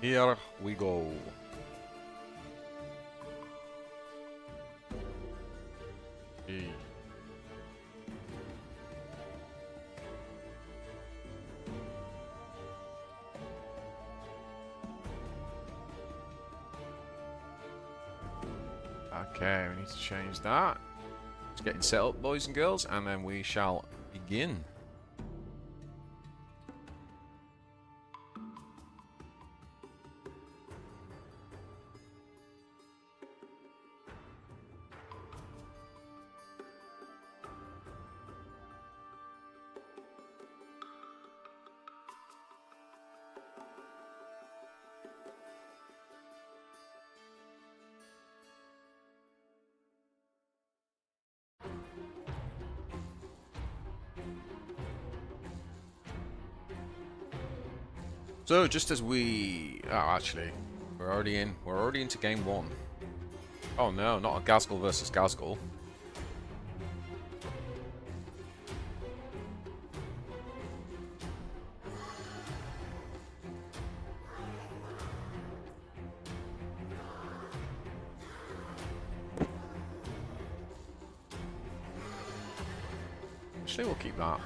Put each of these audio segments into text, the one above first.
Here we go. Hey. Okay, we need to change that. It's getting set up, boys and girls, and then we shall begin. So just as we, actually, we're already into game one. Oh no, not a Gazgul versus Gazgul. Actually, we'll keep that.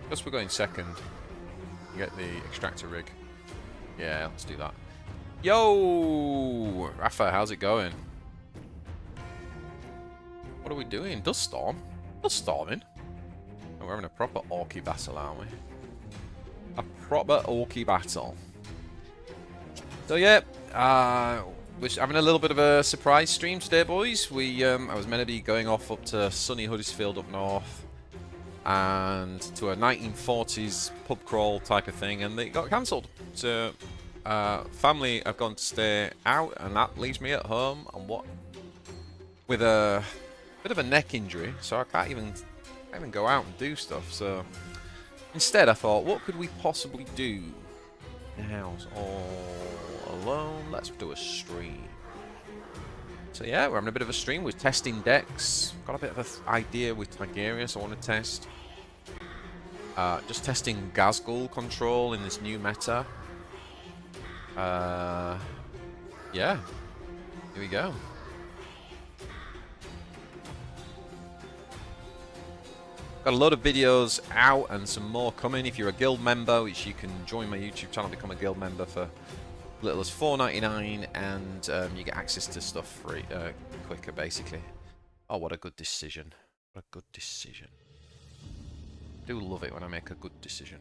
Because we're going second, you get the extractor rig. Yeah, let's do that. Yo! Rafa, how's it going? What are we doing? Dust storm? Dust storming? Oh, we're having a proper orky battle, aren't we? A proper orky battle. So yeah, we're having a little bit of a surprise stream today, boys. I was meant to be going off up to sunny Huddersfield up north and to a 1940s pub crawl type of thing, and it got cancelled. So family have gone to stay out, and that leaves me at home and what with a bit of a neck injury, so I can't even go out and do stuff. So instead I thought, what could we possibly do in the house all alone? Let's do a stream. So yeah, we're having a bit of a stream. We're testing decks. Got a bit of an idea with Tigerius I want to test. Just testing Gazgul control in this new meta. Yeah, here we go. Got a lot of videos out and some more coming. If you're a guild member, which you can join my YouTube channel, become a guild member for as little as $4.99, and you get access to stuff free, quicker, basically. Oh, what a good decision! What a good decision! I do love it when I make a good decision.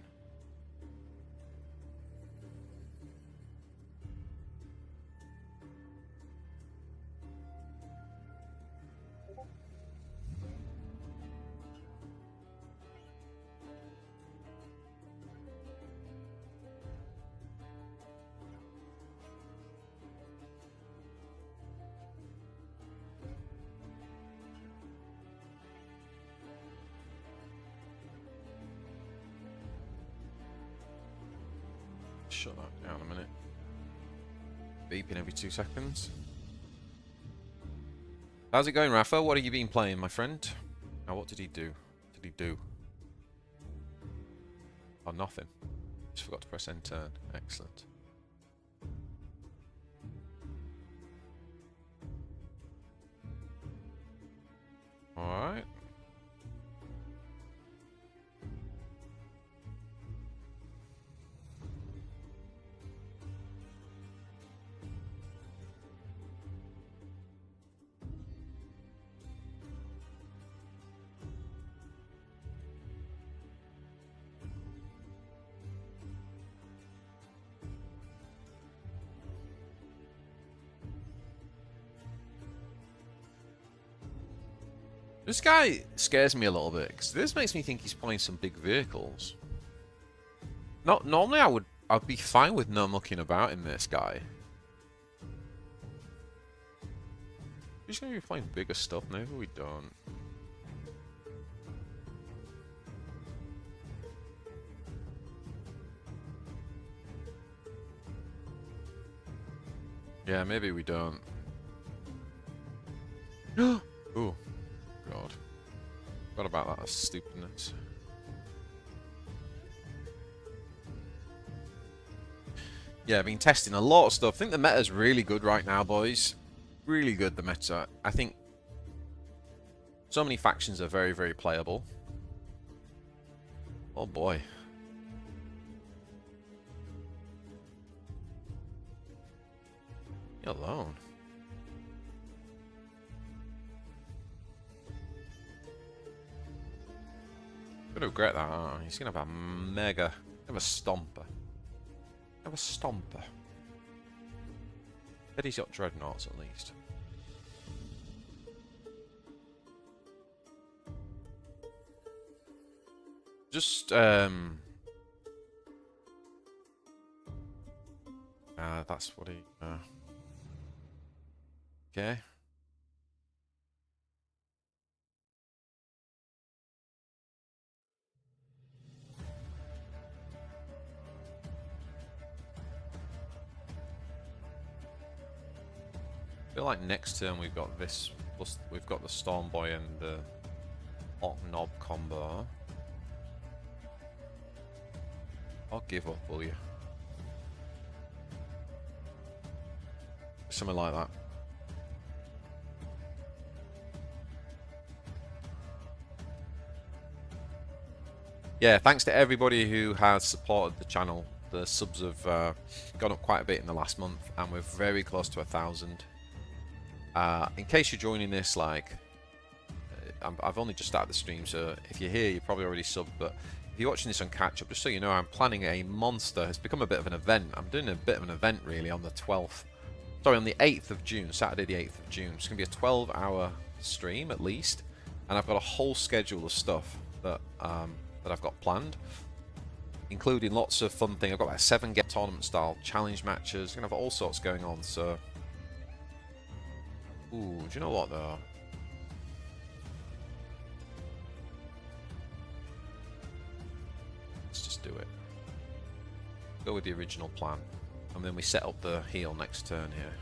Shut that down a minute. Beeping every 2 seconds. How's it going, Rafa? What have you been playing, my friend? Oh, what did he do? What did he do? Oh, nothing. Just forgot to press end turn. Excellent. Alright. This guy scares me a little bit, because this makes me think he's playing some big vehicles. Normally I'd be fine with no mucking about in this guy. He's gonna be playing bigger stuff, maybe we don't. Yeah, maybe we don't. Ooh. God. Forgot about that stupidness. Yeah, I've been testing a lot of stuff. I think the meta's really good right now, boys. Really good, the meta. I think so many factions are very, very playable. Oh boy. You're alone. Gonna regret that, aren't I? He's gonna have a mega... have a stomper. Have a stomper. Bet he's got dreadnoughts at least. Just, that's what he, okay. I feel like next turn we've got this, plus we've got the Storm Boy and the Hot Knob combo. I'll give up, will you? Something like that. Yeah, thanks to everybody who has supported the channel. The subs have gone up quite a bit in the last month, and we're very close to 1,000. In case you're joining this, like, I've only just started the stream, so if you're here, you're probably already subbed, but if you're watching this on catch-up, just so you know, I'm planning a monster. It's become a bit of an event. I'm doing a bit of an event, really, on the 12th. Sorry, on the 8th of June, Saturday the 8th of June. It's going to be a 12-hour stream, at least, and I've got a whole schedule of stuff that that I've got planned, including lots of fun things. I've got like 7-game tournament-style challenge matches. I'm going to have all sorts going on, so... Ooh, do you know what, though? Let's just do it. Go with the original plan. And then we set up the heal next turn here.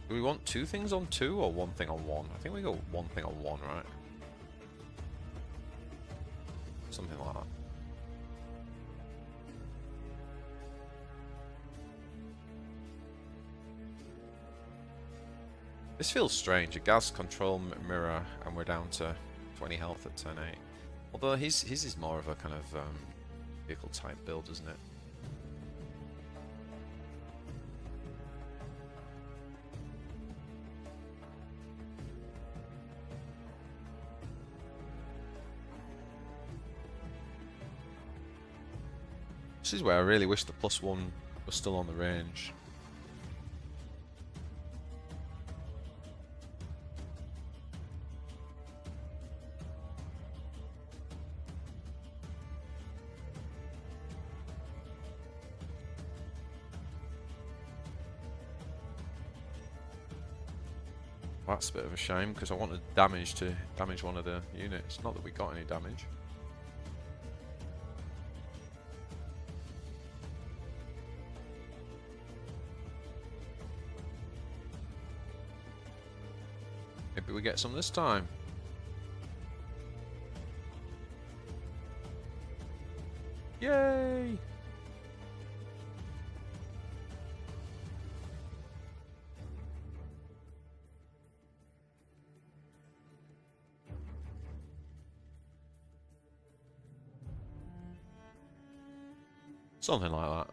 Do we want 2 things on 2 or 1 thing on 1? I think we go 1 thing on 1, right? Something like that. This feels strange. A gas control mirror, and we're down to 20 health at turn 8. Although his is more of a kind of vehicle type build, isn't it? This is where I really wish the +1 was still on the range. That's a bit of a shame, because I wanted damage to damage one of the units. Not that we got any damage. Maybe we get some this time. Yay! Something like that.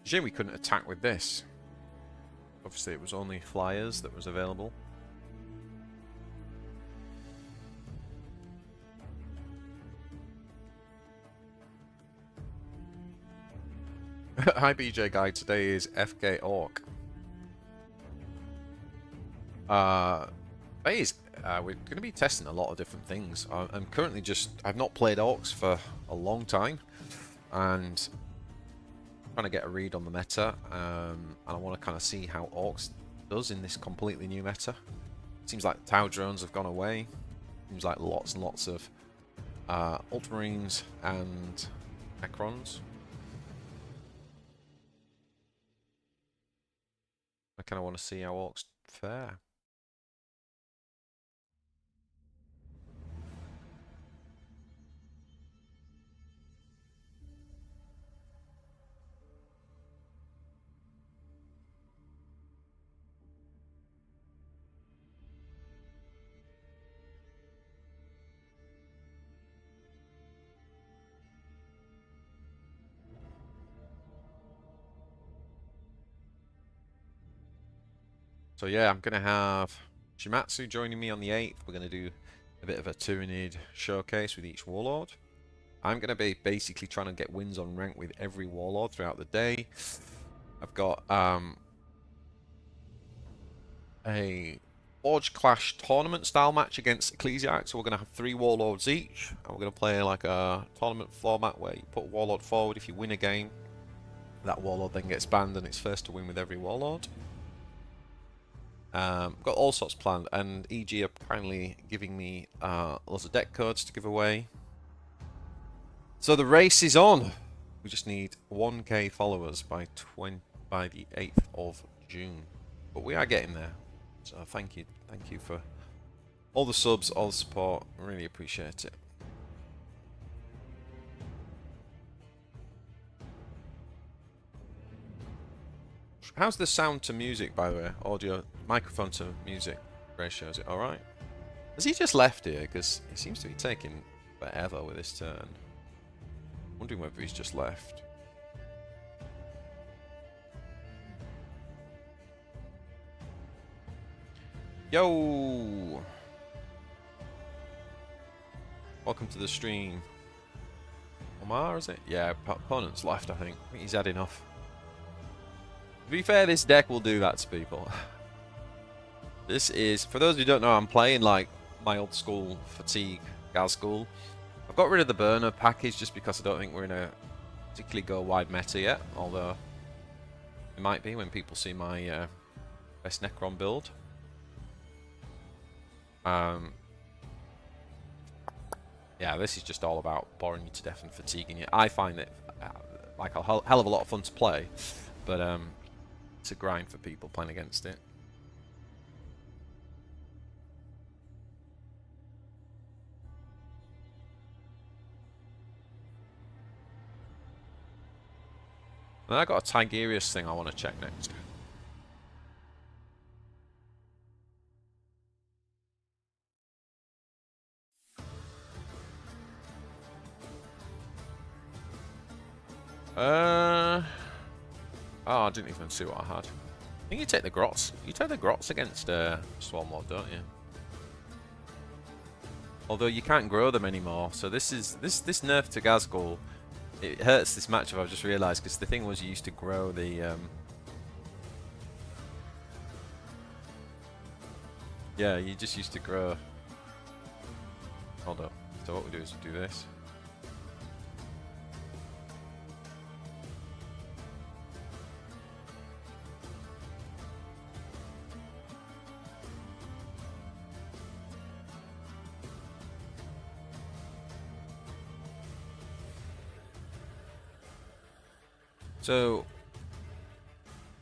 Shame we couldn't attack with this. Obviously it was only flyers that was available. Hi BJ Guy, today is FK Orc. We're going to be testing a lot of different things. I'm currently I've not played Orcs for a long time, and trying to get a read on the meta, and I want to kind of see how Orcs does in this completely new meta. Seems like Tau drones have gone away. Seems like lots and lots of Ultramarines and Necrons. I kind of want to see how Orcs fare. So yeah, I'm going to have Shimatsu joining me on the 8th. We're going to do a bit of a Tyranid showcase with each Warlord. I'm going to be basically trying to get wins on rank with every Warlord throughout the day. I've got a Forge Clash tournament style match against Ecclesiarch. So we're going to have 3 Warlords each. And we're going to play like a tournament format where you put Warlord forward. If you win a game, that Warlord then gets banned and it's first to win with every Warlord. Got all sorts planned, and EG are kindly giving me lots of deck codes to give away. So the race is on. We just need 1k followers by the 8th of June. But we are getting there. So thank you for all the subs, all the support. I really appreciate it. How's the sound to music, by the way? Audio, microphone to music ratio, is it alright? Has he just left here? Because he seems to be taking forever with his turn. Wondering whether he's just left. Yo! Welcome to the stream. Omar, is it? Yeah, opponent's left, I think. I think he's had enough. To be fair, this deck will do that to people. This is, for those who don't know, I'm playing like my old school Fatigue Gas School. I've got rid of the burner package just because I don't think we're in a particularly go wide meta yet, although it might be when people see my best Necron build. Yeah, this is just all about boring you to death and fatiguing you. I find it like a hell of a lot of fun to play, but it's a grind for people playing against it. And I got a Tigerius thing I want to check next. Oh, I didn't even see what I had. I think you take the Grots. You take the Grots against Swarmlord, don't you? Although you can't grow them anymore, so this nerf to Gazgul, it hurts this matchup. I've just realised, because the thing was you used to grow the yeah, you just used to grow. Hold up. So what we do is we do this. So,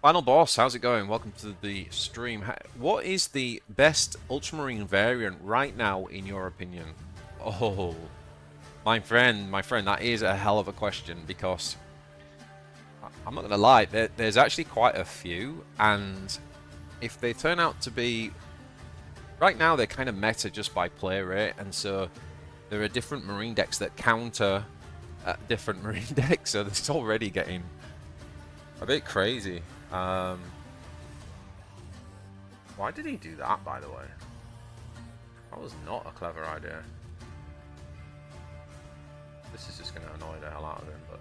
final boss, how's it going? Welcome to the stream. What is the best Ultramarine variant right now, in your opinion? Oh, my friend, that is a hell of a question, because I'm not going to lie, there's actually quite a few, and if they turn out to be... Right now, they're kind of meta just by play rate, and so there are different Marine decks that counter different Marine decks, so it's already getting a bit crazy. Why did he do that, by the way? That was not a clever idea. This is just going to annoy the hell out of him, but...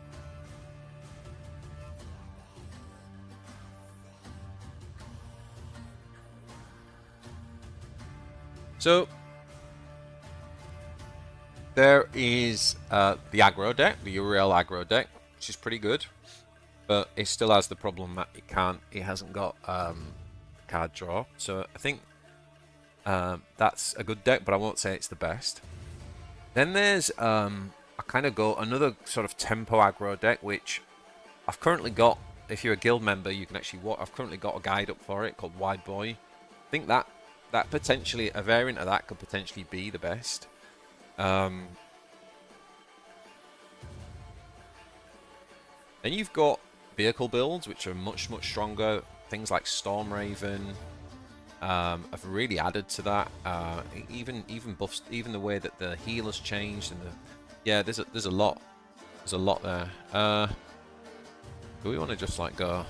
So, there is the aggro deck, the Uriel aggro deck, which is pretty good. But it still has the problem that it hasn't got card draw. So I think That's a good deck, but I won't say it's the best. Then there's I kind of go another sort of tempo aggro deck, which I've currently got. If you're a guild member, you can actually I've currently got a guide up for it called Wide Boy. I think that potentially a variant of that could potentially be the best. Then you've got vehicle builds, which are much stronger. Things like Storm Raven have really added to that. Even buffs, even the way that the healer's changed, and there's a lot there. Do we want to just like go?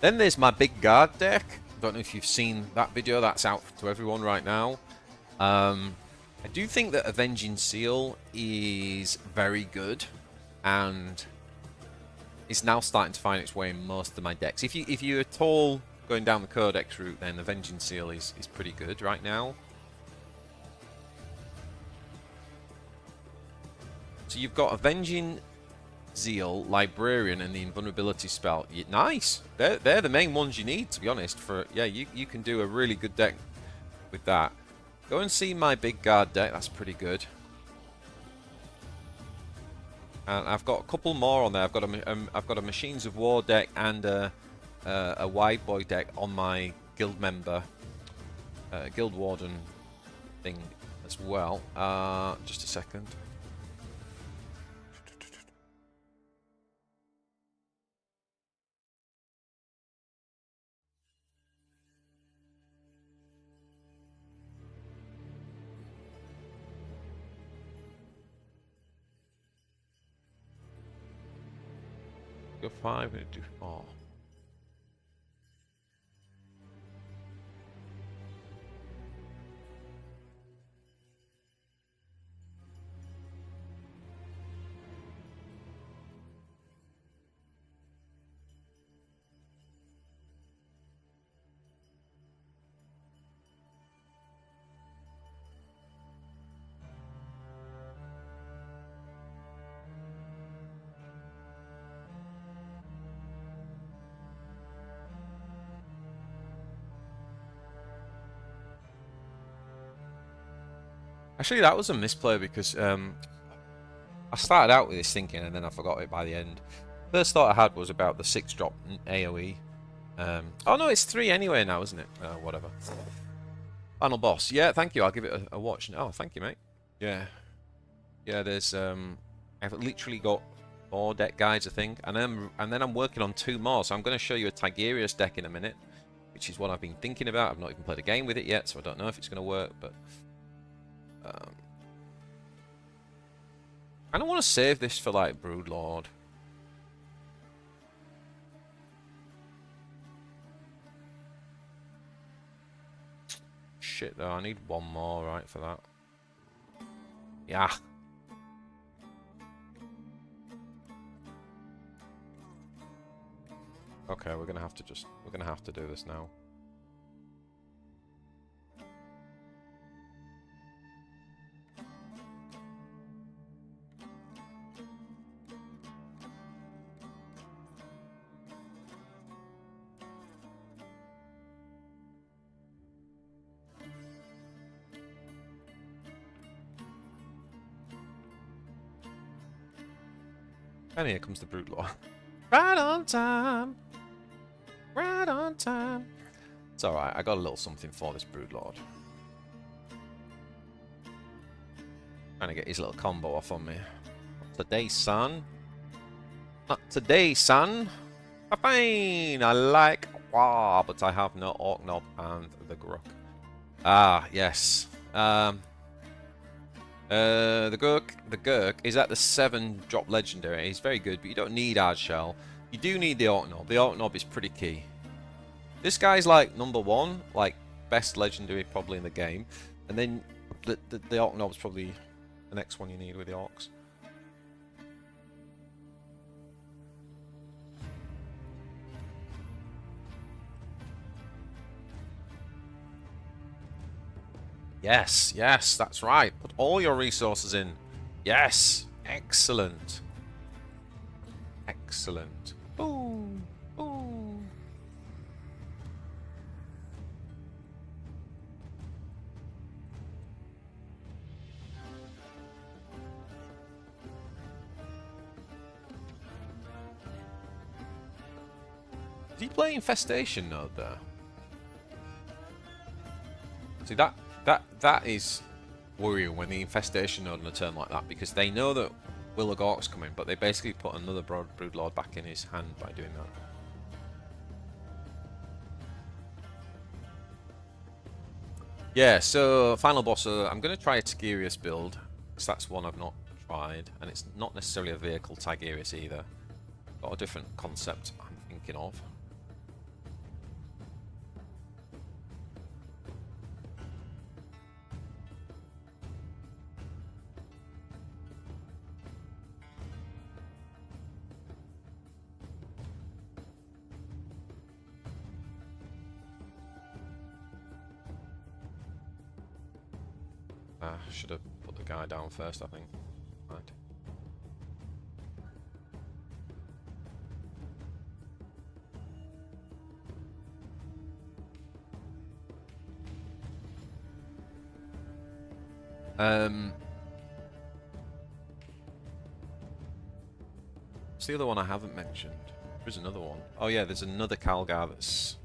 Then there's my big guard deck. Don't know if you've seen that video. That's out to everyone right now. I do think that Avenging Seal is very good, and it's now starting to find its way in most of my decks. If you're at all going down the Codex route, then Avenging Seal is pretty good right now. So you've got Avenging Zeal, Librarian, and the Invulnerability spell. Nice. They're the main ones you need, to be honest. You can do a really good deck with that. Go and see my big guard deck. That's pretty good. And I've got a couple more on there. I've got a Machines of War deck and a Wide Boy deck on my guild member, Guild Warden thing as well. Just a second. Go 5, we're gonna do 4. Actually, that was a misplay because I started out with this thinking and then I forgot it by the end. First thought I had was about the 6-drop AoE. Oh no, it's 3 anyway now, isn't it? Whatever. Final boss. Yeah, thank you. I'll give it a watch. Oh, thank you, mate. Yeah. Yeah, there's I've literally got 4 deck guides, I think, and then I'm working on 2 more. So I'm going to show you a Tigerius deck in a minute, which is what I've been thinking about. I've not even played a game with it yet, so I don't know if it's going to work, but I don't want to save this for like Broodlord. Shit though, I need 1 more right for that. Yeah. Okay, we're gonna have to do this now. And here comes the Broodlord. Right on time. Right on time. It's alright, I got a little something for this Broodlord. Trying to get his little combo off on me. Not today, son. Not today, son. Fine. I like but I have no Orc Knob and the Gruk. Ah, yes. The Gurk is at the 7-drop legendary. He's very good, but you don't need Hard Shell. You do need the Orc Knob. The Orc Knob is pretty key. This guy's like #1, like best legendary probably in the game. And then the Orc Knob's probably the next one you need with the Orcs. Yes, yes, that's right. Put all your resources in. Yes, excellent. Excellent. Boom, boom. Is he playing Infestation node there? See, that is worrying when the Infestation node on a turn like that, because they know that Will of Orc's coming, but they basically put another Broodlord back in his hand by doing that. Yeah, so final boss. I'm going to try a Tigurius build, because that's one I've not tried, and it's not necessarily a vehicle Tigurius either. Got a different concept I'm thinking of. Should have put the guy down first, I think. Right. What's the other one I haven't mentioned? There's another one. Oh yeah, there's another Calgar that's...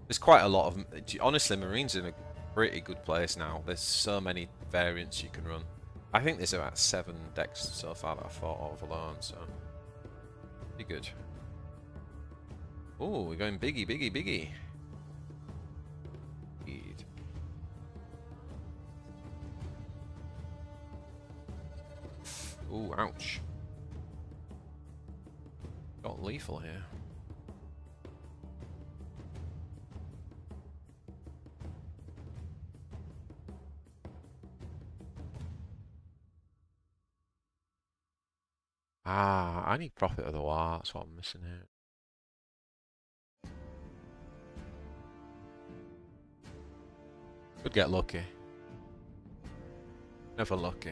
There's quite a lot of... Honestly, Marine's in a pretty good place now. There's so many variants you can run. I think there's about 7 decks so far that I've thought of alone, so... Be good. Oh, we're going biggie, biggie, biggie. Indeed. Ooh, ouch. Got lethal here. Ah, I need Prophet of the War. That's what I'm missing here. Could get lucky. Never lucky.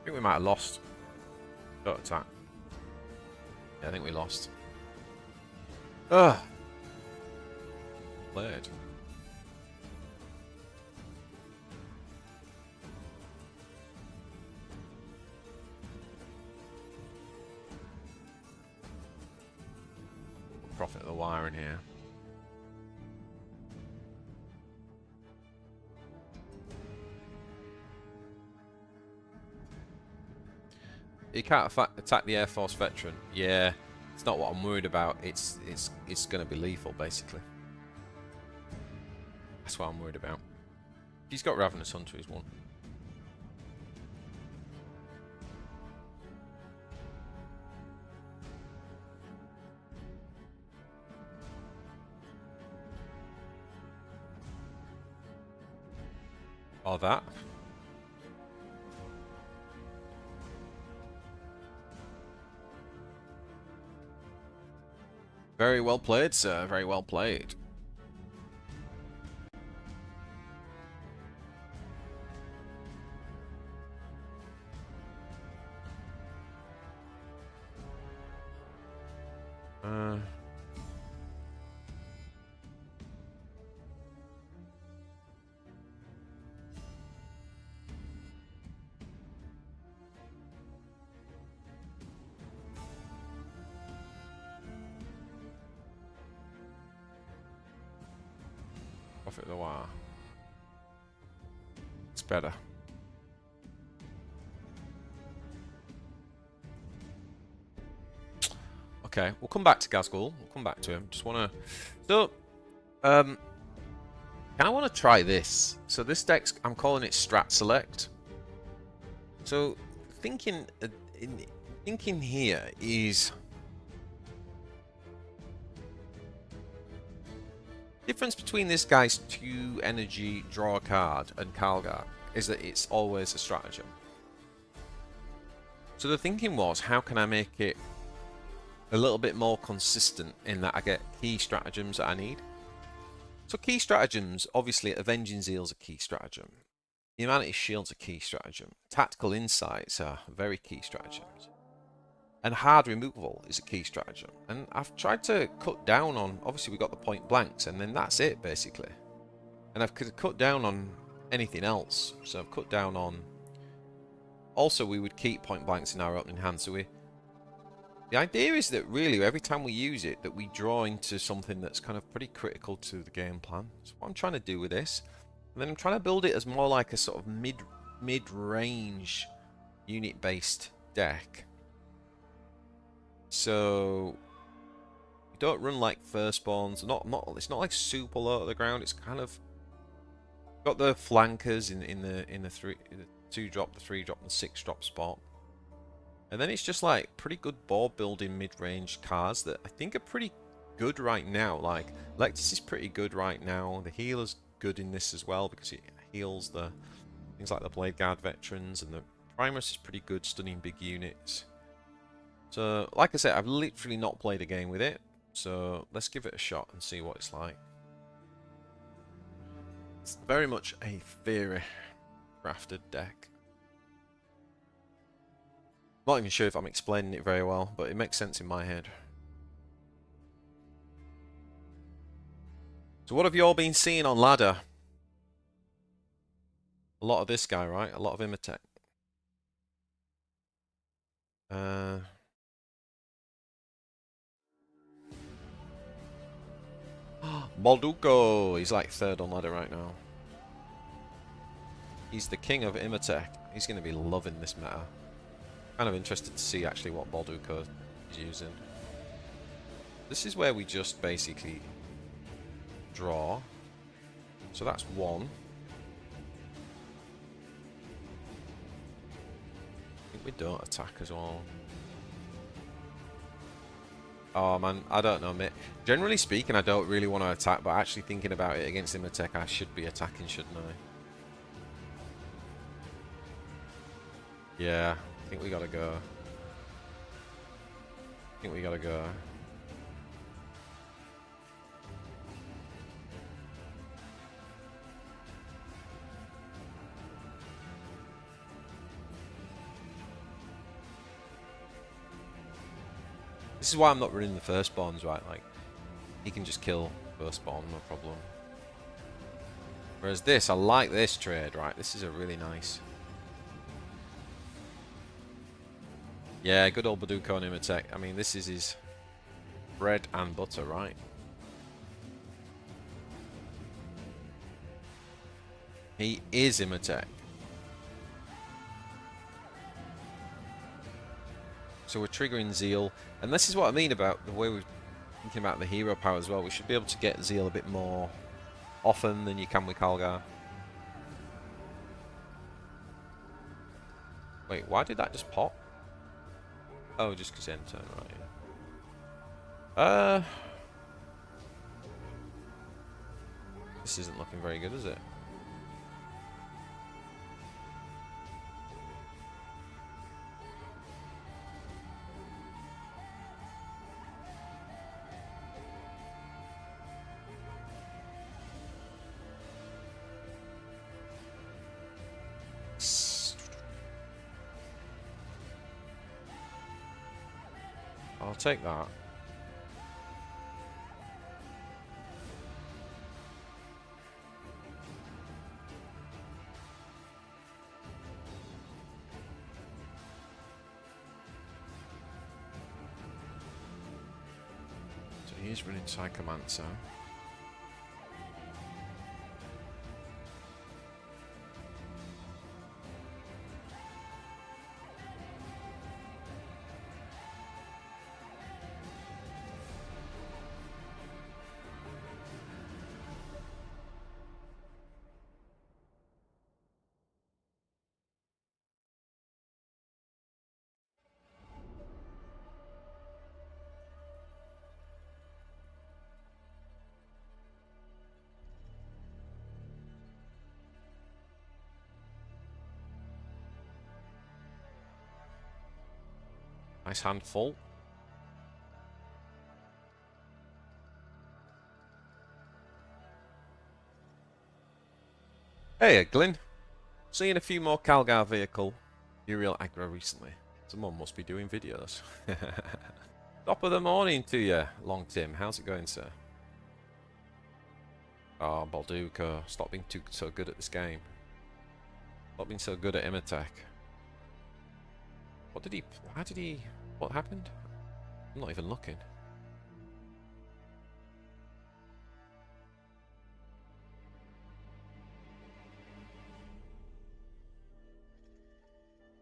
I think we might have lost. Don't attack. Yeah, I think we lost. Ugh. Played. Prophet of the Wire in here. You can't attack the Air Force veteran. Yeah, it's not what I'm worried about. It's going to be lethal, basically. That's what I'm worried about. He's got Ravenous Hunter, he's one. Or that. Very well played, sir. Very well played. Prophet of the Wire. It's better. Okay, we'll come back to Gazgul. We'll come back to him. Just want to... So, I want to try this. So this deck's... I'm calling it Strat Select. So, thinking here is... Difference between this guy's 2 energy draw a card and Calgar is that it's always a stratagem. So the thinking was, how can I make it a little bit more consistent in that I get key stratagems that I need? So key stratagems, obviously Avenging Zeal's a key stratagem. Humanity Shield's a key stratagem. Tactical Insights are very key stratagems. And hard removal is a key stratagem. And I've tried to cut down on, obviously we got the point blanks, and then that's it basically. And I've cut down on anything else. So I've cut down on, also we would keep point blanks in our opening hand. So the idea is that really every time we use it, that we draw into something that's kind of pretty critical to the game plan. That's what I'm trying to do with this. And then I'm trying to build it as more like a sort of mid-range unit-based deck. So you don't run like firstborns. It's not like super low to the ground. It's kind of got the flankers in the 2-drop, the 3-drop, and the 6-drop spot. And then it's just like pretty good board building mid-range cards that I think are pretty good right now. Like Lectus is pretty good right now. The healer's good in this as well because it heals the things like the Blade Guard veterans, and the Primus is pretty good, stunning big units. So, like I said, I've literally not played a game with it, so let's give it a shot and see what it's like. It's very much a theory crafted deck. Not even sure if I'm explaining it very well, but it makes sense in my head. So what have you all been seeing on ladder? A lot of this guy, right? A lot of Imatech. Balduco! He's like 3rd on ladder right now. He's the king of Imatech. He's going to be loving this meta. Kind of interested to see actually what Balduco is using. This is where we just basically draw. So that's 1. I think we don't attack as well. Oh man, I don't know, mate. Generally speaking, I don't really want to attack, but actually thinking about it against Imatech, I should be attacking, shouldn't I? Yeah, I think we gotta go. I think we gotta go. This is why I'm not running the firstborns, right? Like, he can just kill firstborn, no problem. Whereas this, I like this trade, right? This is a really nice. Yeah, good old Balduco and Imatech. I mean, this is his bread and butter, right? He is Imatech. So we're triggering Zeal. And this is what I mean about the way we're thinking about the hero power as well. We should be able to get Zeal a bit more often than you can with Calgar. Wait, why did that just pop? Oh, just because end turn, right. This isn't looking very good, is it? I'll take that. So he's running Psychomancer. Nice handful. Hey, Glyn. Seeing a few more Calgar vehicle Uriel aggro recently. Someone must be doing videos. Top of the morning to you, Long Tim. How's it going, sir? Oh, Balduco. Stop being so good at this game. Stop being so good at Imatech. What did he... How did he... What happened? I'm not even looking.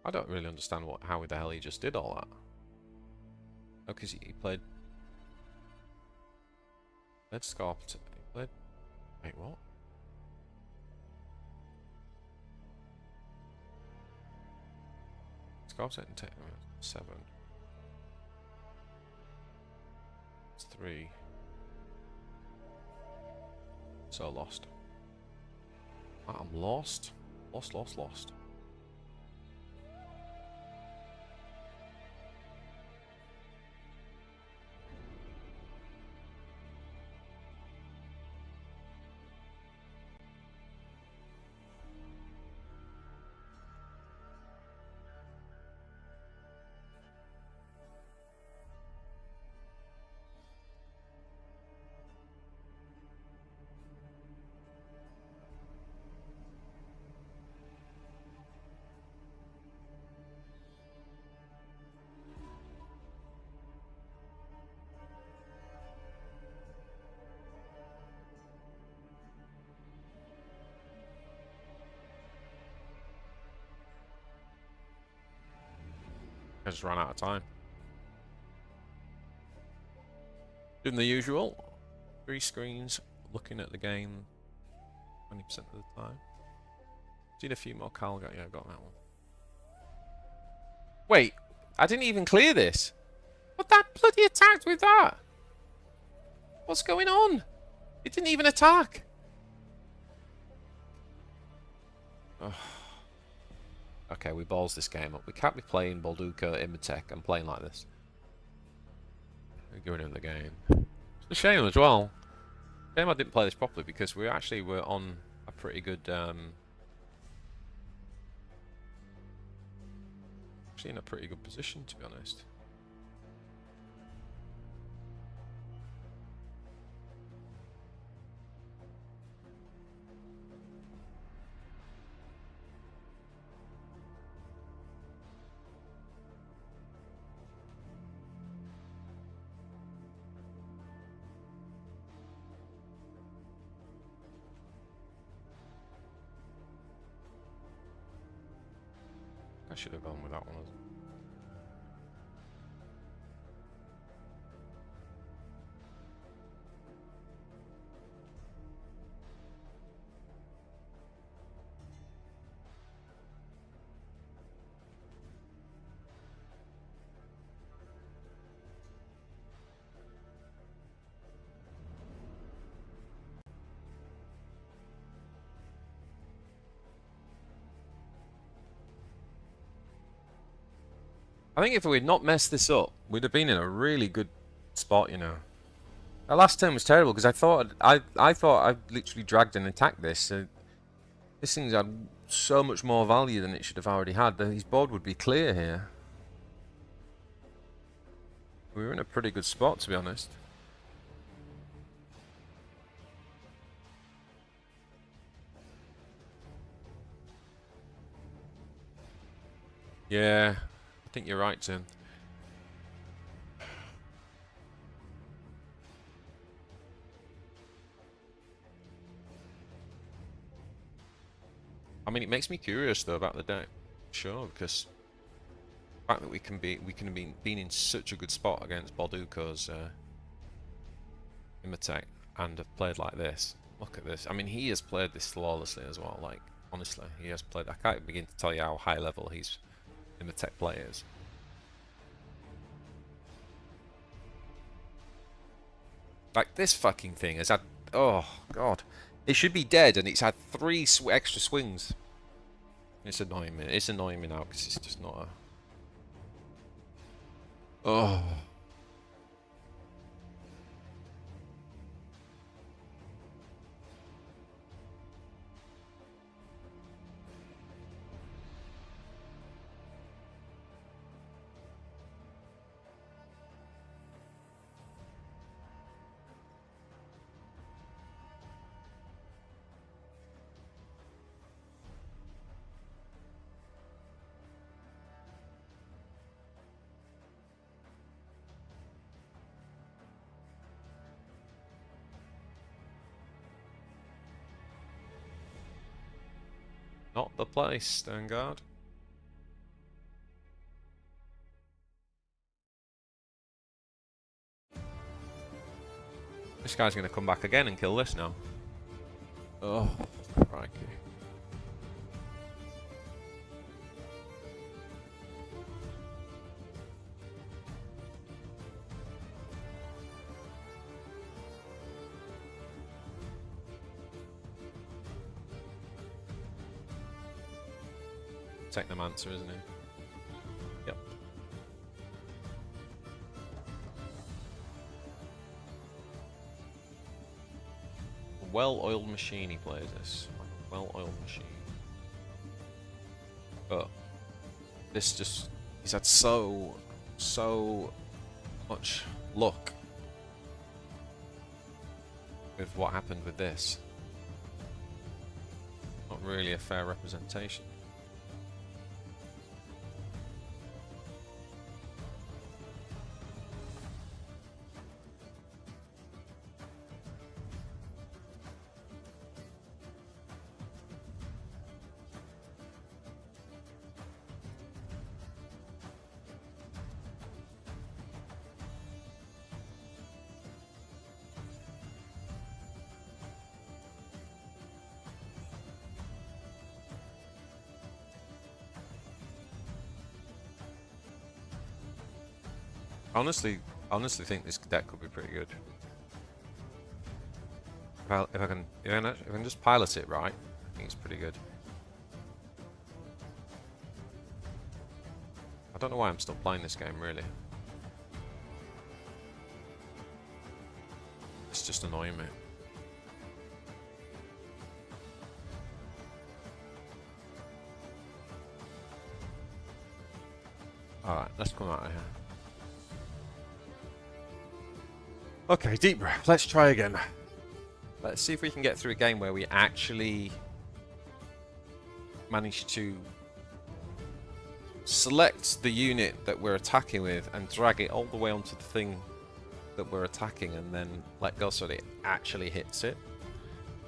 I don't really understand how the hell he just did all that. Oh, because he played Scarped. He played... Wait, what? Scarped and 7. It's 3. So lost. I'm lost. Lost. I just ran out of time. Doing the usual. 3 screens, looking at the game 20% of the time. Seen a few more Calgar. Yeah, I got that one. Wait, I didn't even clear this. What, that bloody attacked with that? What's going on? It didn't even attack. Oh. Okay, we balls this game up. We can't be playing Balduco, Imatech, and playing like this. We're going in the game. It's a shame as well. Shame I didn't play this properly because we actually were on a pretty good... actually in a pretty good position, to be honest. I should have gone with that one. I think if we'd not messed this up, we'd have been in a really good spot, you know. That last turn was terrible because I thought I literally dragged and attacked this. This thing's had so much more value than it should have already had. His board would be clear here. We were in a pretty good spot, to be honest. Yeah, I think you're right, Tim. I mean, it makes me curious though about the deck, sure, because the fact that we can have been in such a good spot against Balduco's Imatech and have played like this. Look at this. I mean, he has played this flawlessly as well. Like, honestly, he has played. I can't begin to tell you how high level he's Imatech players. Like, this fucking thing has had... Oh, God. It should be dead, and it's had 3 extra swings. It's annoying me. It's annoying me now, because it's just not a... Oh. Not the place, Sternguard. This guy's going to come back again and kill this now. Oh, crikey. Technomancer, isn't he? Yep. A well-oiled machine he plays this. A well-oiled machine. Oh. This just... He's had so much luck with what happened with this. Not really a fair representation. Honestly think this deck could be pretty good. If I can just pilot it right, I think it's pretty good. I don't know why I'm still playing this game, really. It's just annoying me. Alright, let's come out of here. Okay, deep breath. Let's try again. Let's see if we can get through a game where we actually manage to select the unit that we're attacking with and drag it all the way onto the thing that we're attacking and then let go so that it actually hits it.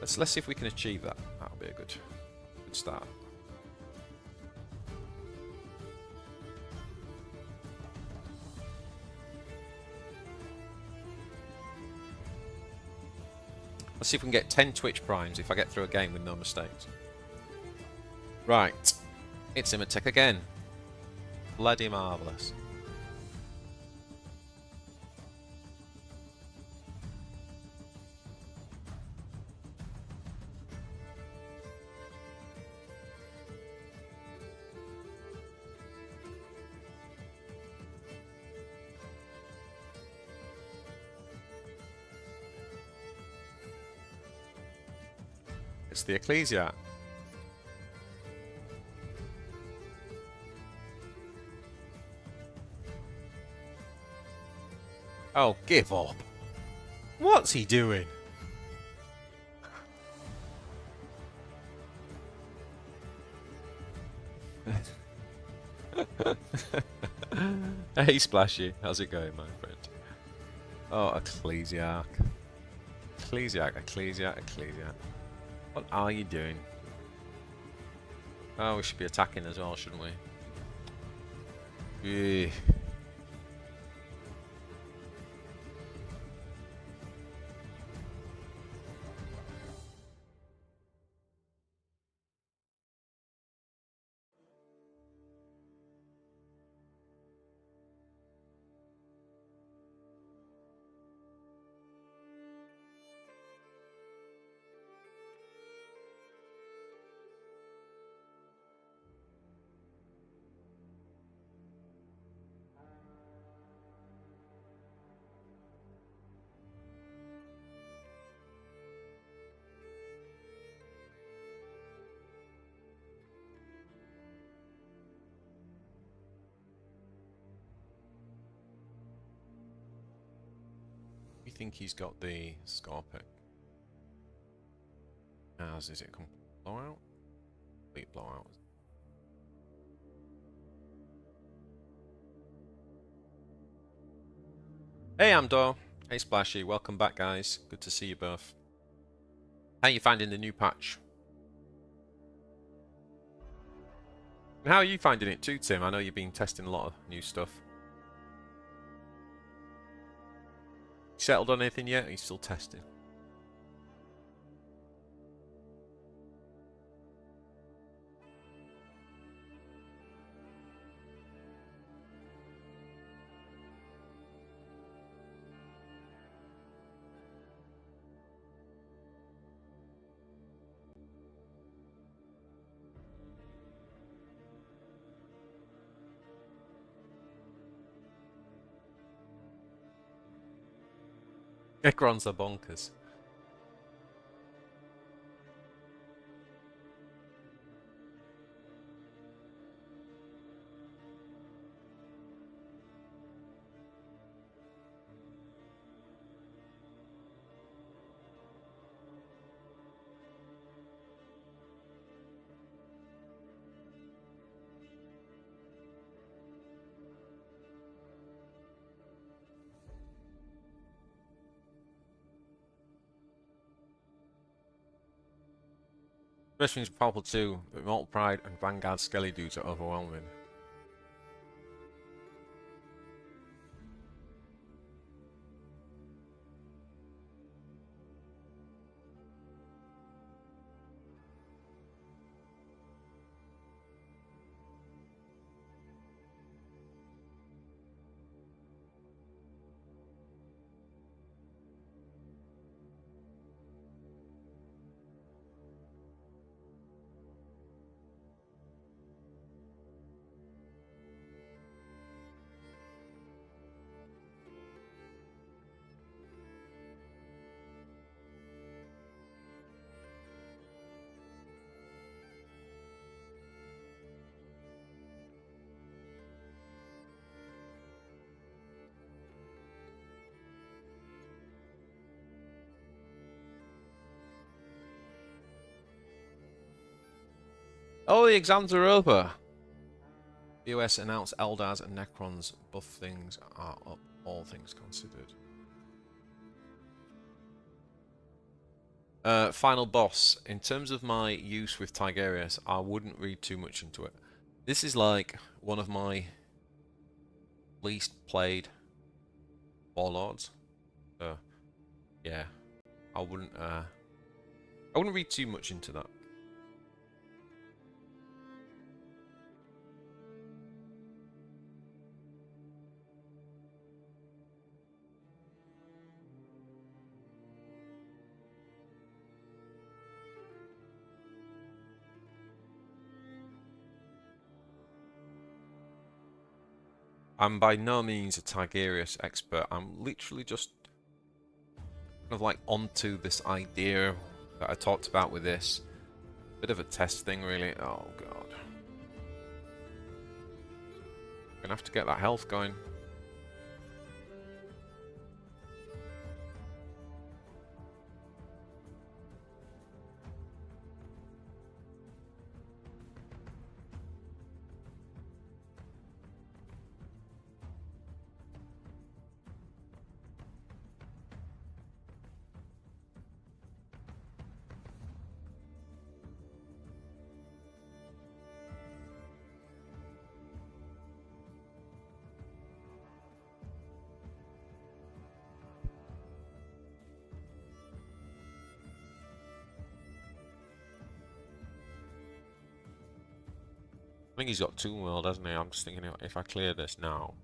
Let's see if we can achieve that. That'll be a good start. Let's see if we can get 10 Twitch Primes if I get through a game with no mistakes. Right. It's Imatech again. Bloody marvellous. It's the Ecclesiarch. Oh, give up. What's he doing? Hey, Splashy. How's it going, my friend? Oh, Ecclesiarch. Ecclesiarch. What are you doing? Oh, we should be attacking as well, shouldn't we? Yeah. you think he's got the Scorpic? As is it complete blowout? Complete blowout. Hey Amdor, hey Splashy, welcome back guys. Good to see you both. How are you finding the new patch? And how are you finding it too, Tim? I know you've been testing a lot of new stuff. Settled on anything yet? Or are you still testing? Necrons are bonkers. First thing's powerful too, but Immortal Pride and Vanguard Skelly dudes are overwhelming. Oh, the exams are over. The US announced Eldars and Necrons buff things are up, all things considered. Final boss. In terms of my use with Tigerius, I wouldn't read too much into it. This is like one of my least played warlords. So yeah, I wouldn't read too much into that. I'm by no means a Tigerius expert. I'm literally just kind of like onto this idea that I talked about with this. Bit of a test thing, really. Oh god. Gonna have to get that health going. I think he's got Tomb World, hasn't he? I'm just thinking if I clear this now.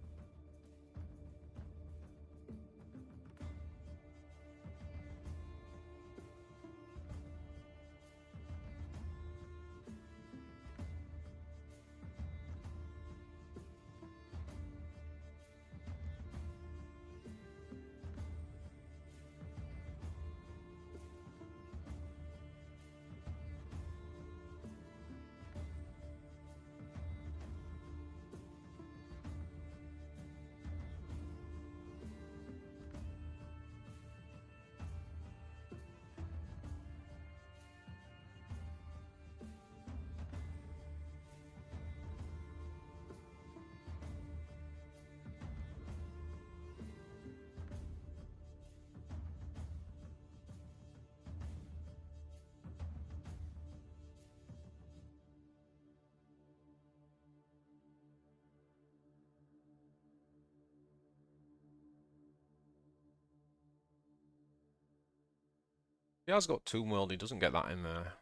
He has got Tomb World, he doesn't get that in there.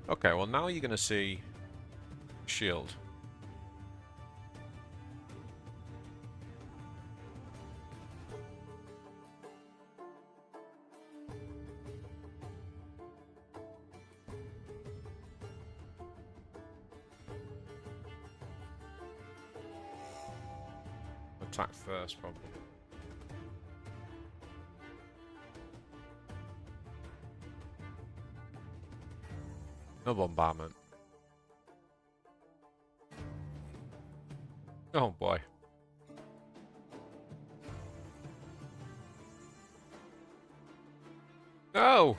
Okay, well now you're going to see shield. Attack first, probably. No bombardment. Oh boy. No!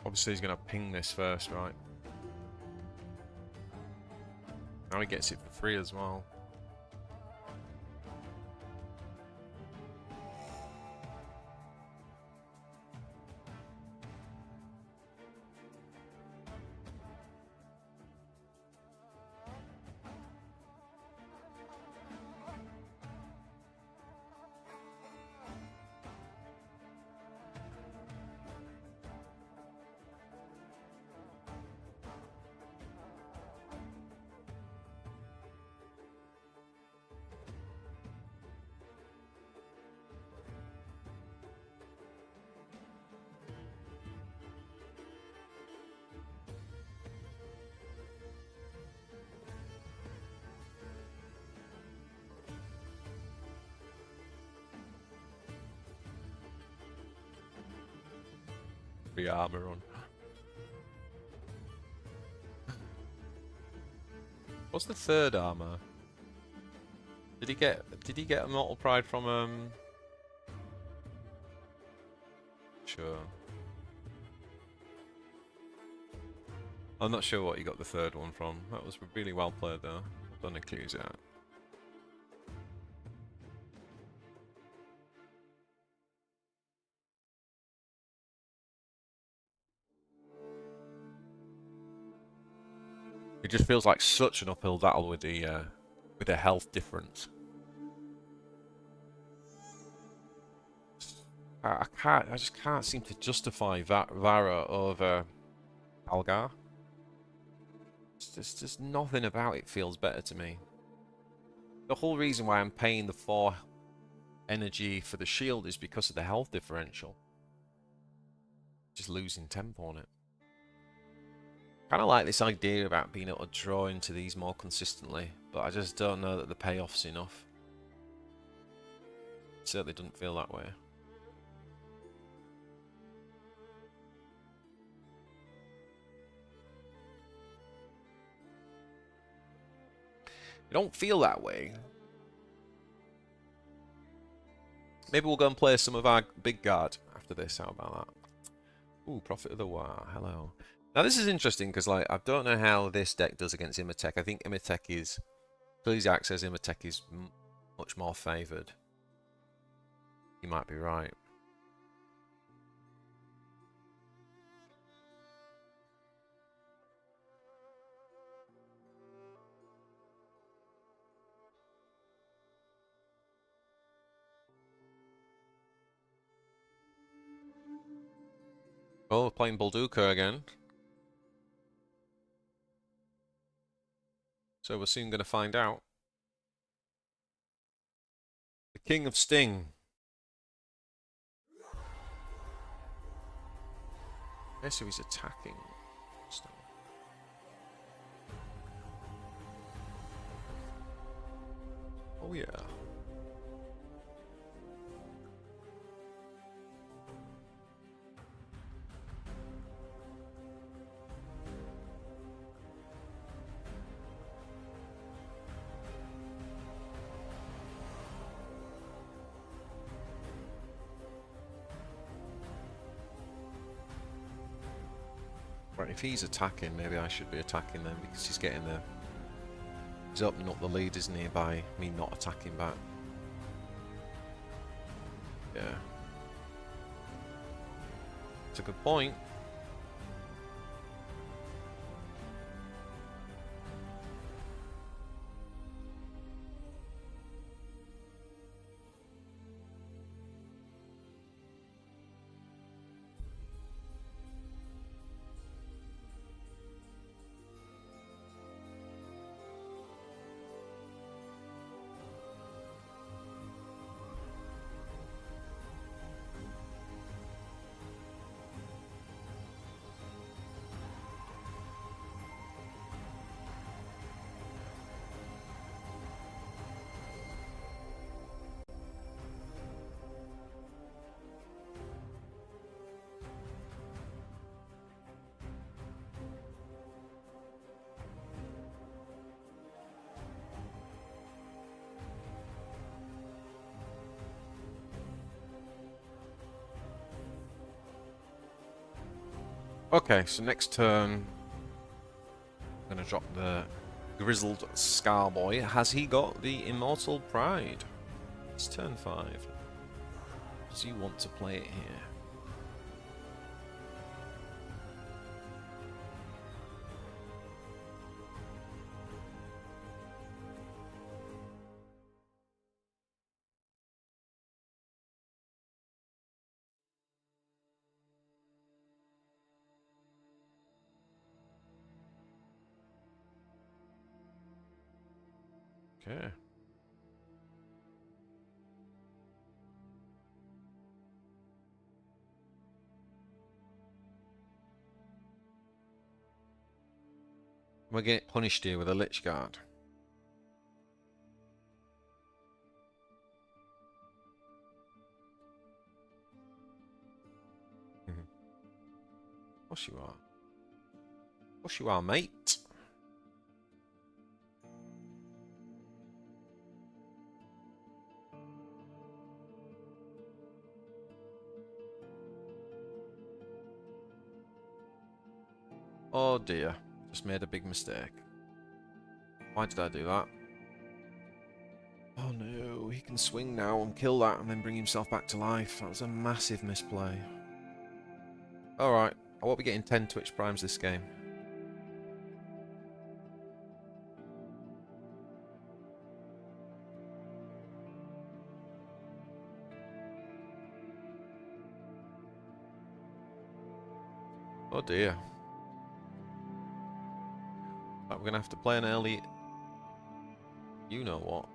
Obviously he's going to ping this first, right? Now he gets it for free as well. The armor on. What's the third armor? Did he get Immortal Pride from Sure. I'm not sure what he got the third one from. That was really well played though. Done Ecclesiarch. It just feels like such an uphill battle with the health difference. I just can't seem to justify Vara over Algar. It's just nothing about it feels better to me. The whole reason why I'm paying the 4 energy for the shield is because of the health differential. Just losing temp on it. Kind of like this idea about being able to draw into these more consistently, but I just don't know that the payoff's enough. It certainly doesn't feel that way. It don't feel that way. Maybe we'll go and play some of our big guard after this. How about that? Ooh, Prophet of the War. Hello. Now this is interesting because like I don't know how this deck does against Imhotep. I think Imhotep is... Jack says Imhotep is much more favoured. You might be right. Oh, playing Bulduka again. So we're soon going to find out. The King of Sting. Okay, so he's attacking. Oh yeah. Right, if he's attacking, maybe I should be attacking them because he's getting the... He's opening up the lead, isn't he, by me not attacking back. Yeah. It's a good point. Okay, so next turn, I'm going to drop the Grizzled Scarboy. Has he got the Immortal Pride? It's turn 5. Does he want to play it here? Okay. We'll get punished here with a Lich Guard. Of course you are. Of course you are, mate. Oh dear. Just made a big mistake. Why did I do that? Oh no, he can swing now and kill that and then bring himself back to life. That was a massive misplay. Alright, I won't be getting 10 Twitch Primes this game. Oh dear. Right, we're going to have to play an early... You know what.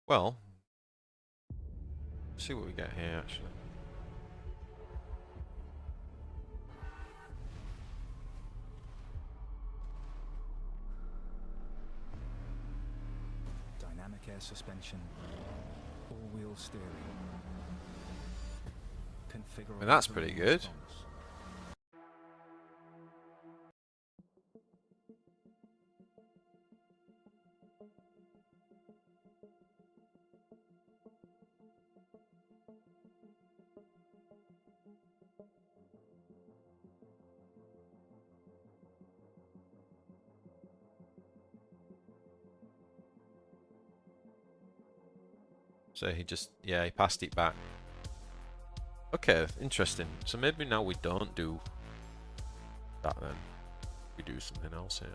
Well, let's see what we get here actually. Dynamic air suspension. All wheel steering. Configure. And that's pretty good. response. So he just, yeah, he passed it back. Okay, interesting. So maybe now we don't do that then. We do something else here.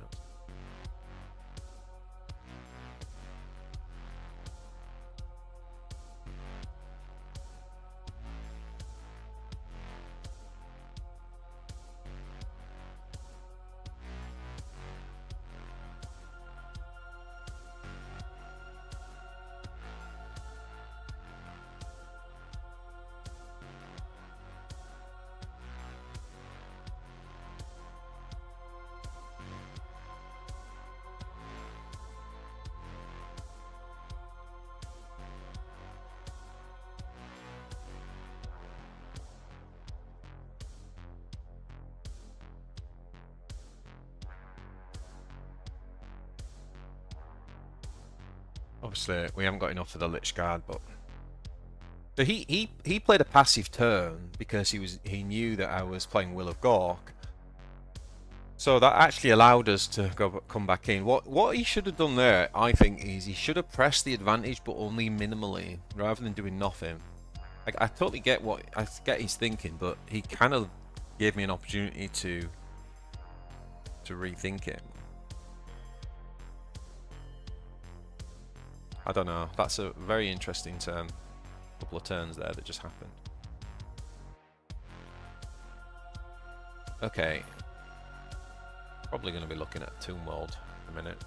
Obviously, we haven't got enough for the Lich Guard, but so he played a passive turn because he knew that I was playing Will of Gork. So that actually allowed us to come back in. What he should have done there, I think, is he should have pressed the advantage, but only minimally, rather than doing nothing. I totally get his thinking, but he kind of gave me an opportunity to rethink it. I don't know. That's a very interesting turn. Couple of turns there that just happened. Okay. Probably going to be looking at Tomb World in a minute.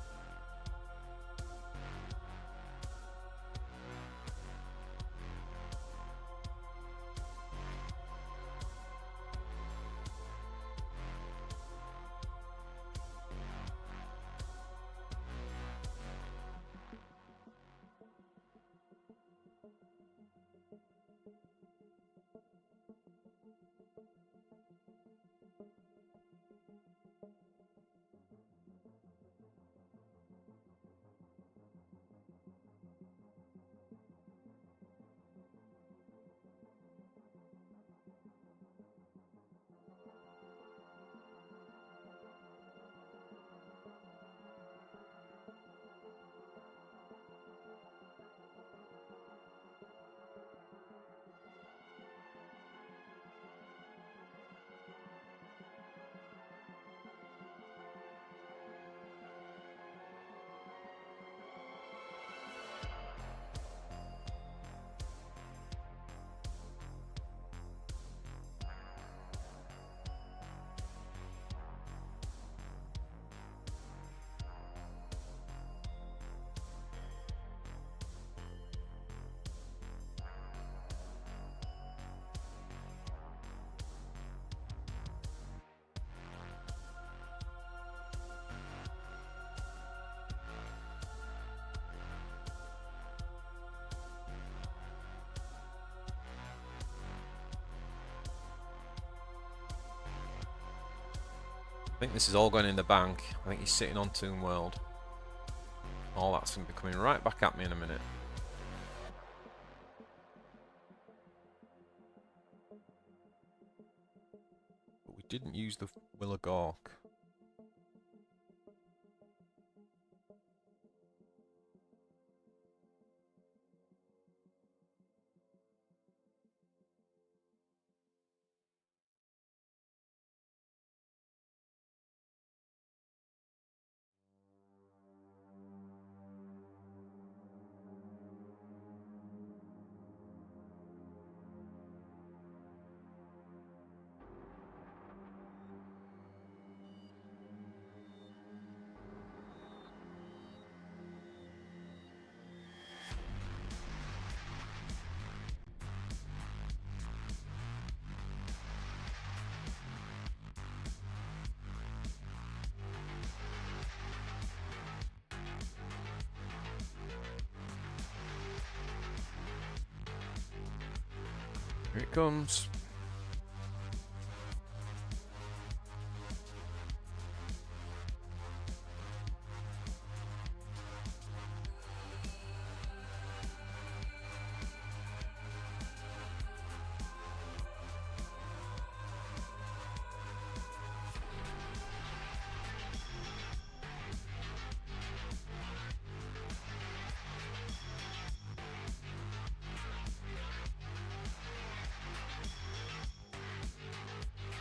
I think this is all going in the bank. I think he's sitting on Tomb World. All that's going to be coming right back at me in a minute. But we didn't use the Will of Gork. Here it comes.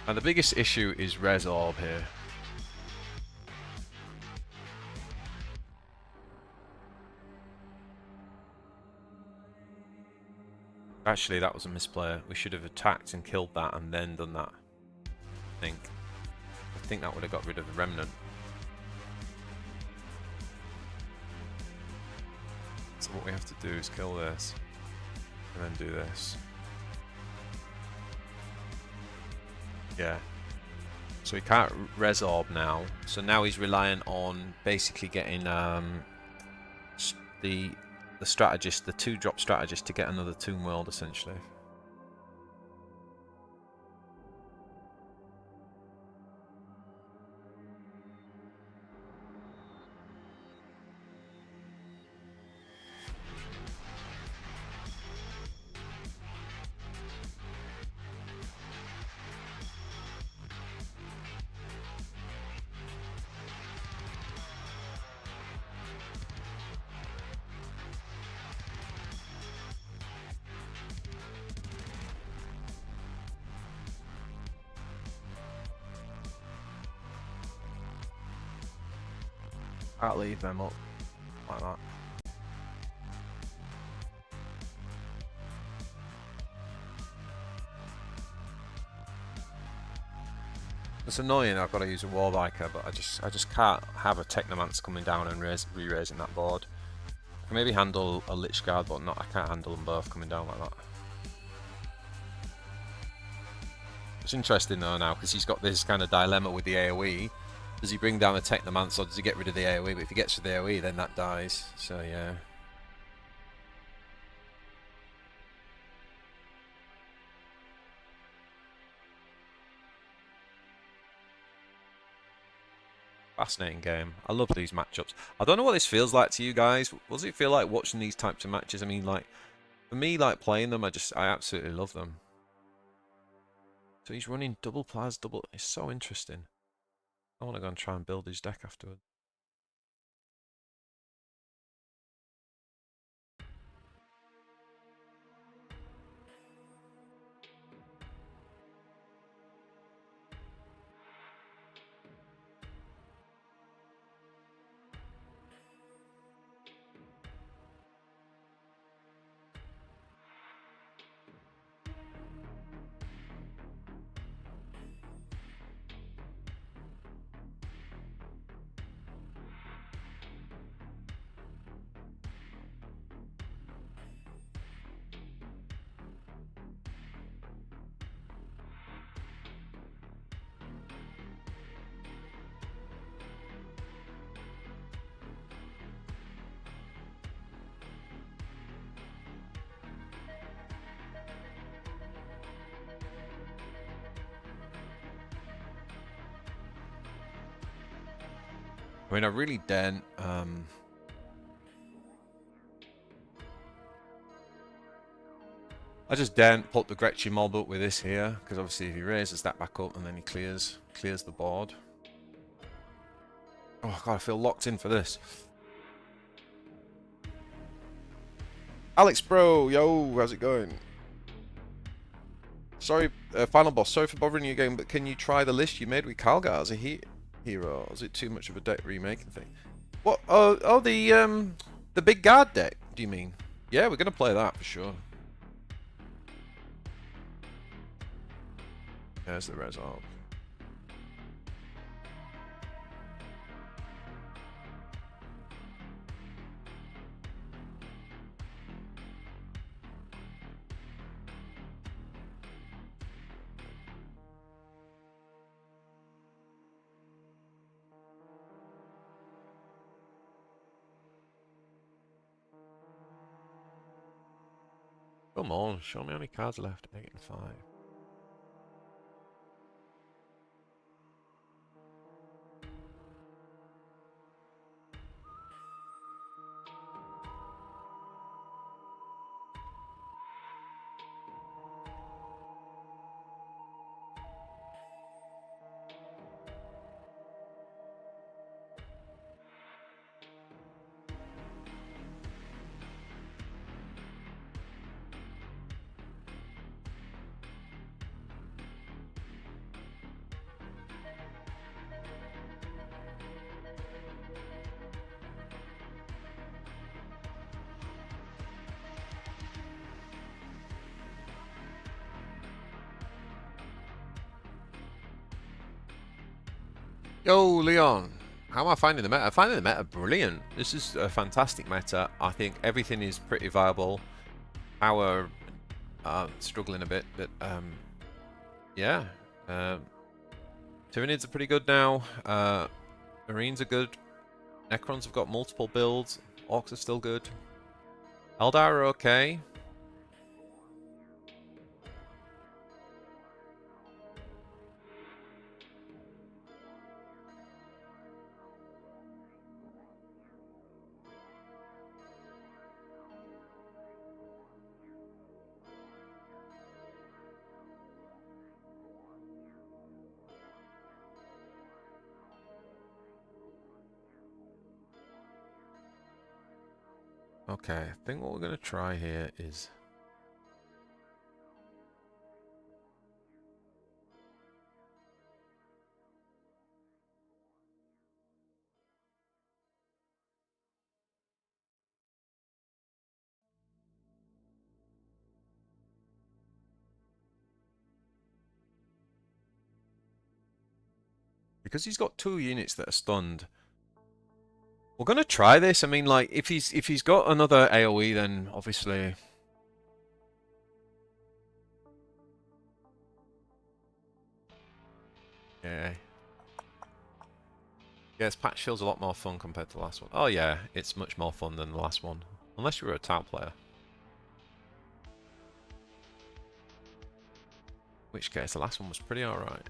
And the biggest issue is Res Orb here. Actually, that was a misplay. We should have attacked and killed that and then done that. I think that would have got rid of the remnant. So what we have to do is kill this and then do this. Yeah. So he can't Res Orb now. So now he's relying on basically getting the strategist, the 2-drop strategist, to get another Tomb World essentially. I'll leave them up like that. It's annoying I've got to use a War Viker, but I just can't have a Technomancer coming down and re-raising that board. I can maybe handle a Lich Guard, but I can't handle them both coming down like that. It's interesting though now, because he's got this kind of dilemma with the AoE. Does he bring down the Technomancer or does he get rid of the AoE? But if he gets rid of the AoE, then that dies. So yeah. Fascinating game. I love these matchups. I don't know what this feels like to you guys. What does it feel like watching these types of matches? I mean, like, for me, like, playing them, I absolutely love them. So he's running double Plas, double... It's so interesting. I want to go and try and build his deck afterwards. I mean, I really daren't. I just daren't put the Gretchen mob up with this here, because obviously if he raises that back up and then he clears the board. Oh god, I feel locked in for this. Alex Bro, yo, how's it going? Sorry, final boss, sorry for bothering you again, but can you try the list you made with Calgar as a hero? Or is it too much of a deck remaking thing? What? Oh, the big guard deck, do you mean? Yeah, we're gonna play that for sure. There's the Res Orb. Come on, show me how many cards are left. 8 and 5. Yo, Leon. How am I finding the meta? I'm finding the meta brilliant. This is a fantastic meta. I think everything is pretty viable. Power struggling a bit, but yeah. Tyranids are pretty good now. Marines are good. Necrons have got multiple builds. Orcs are still good. Eldar are okay. Okay, I think what we're going to try here is... Because he's got 2 units that are stunned, we're going to try this. I mean, like, if he's got another AoE, then obviously... Yeah. Yes, patch feels a lot more fun compared to the last one. Oh yeah, it's much more fun than the last one. Unless you were a town player. In which case, the last one was pretty alright.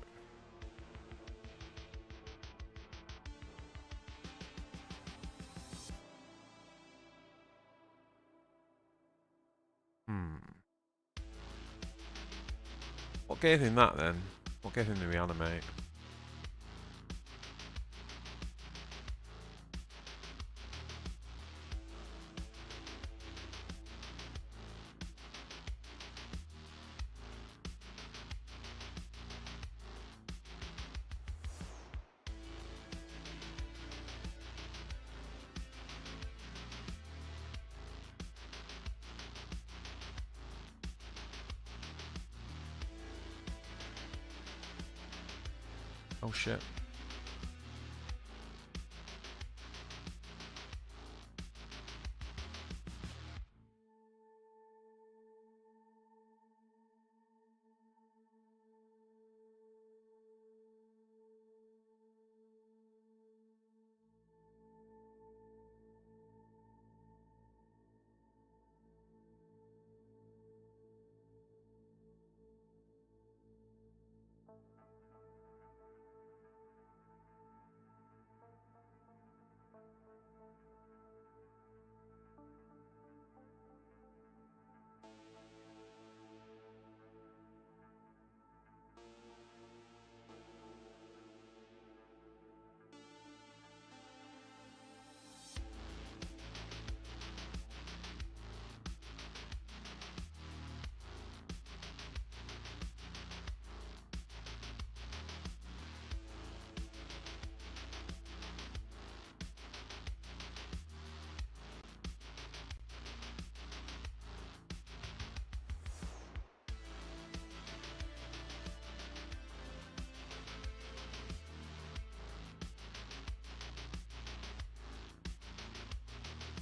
What gave him that then? What gave him the reanimate? Oh shit.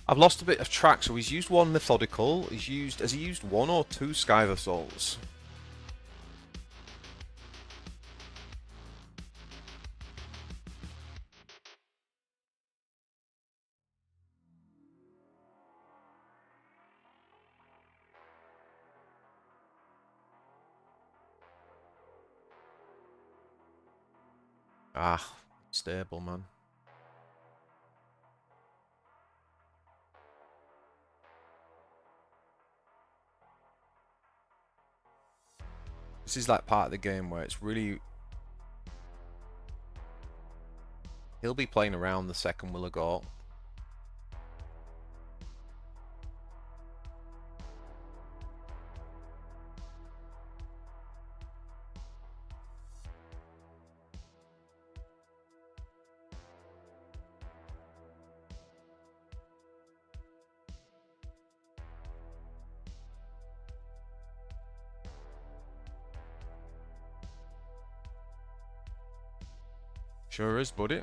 I've lost a bit of track, so he's used 1 methodical. Has he used 1 or 2 Scythe Assaults? Ah, stable, man. This is like part of the game where it's really... He'll be playing around the second Will of Go. Sure is, buddy.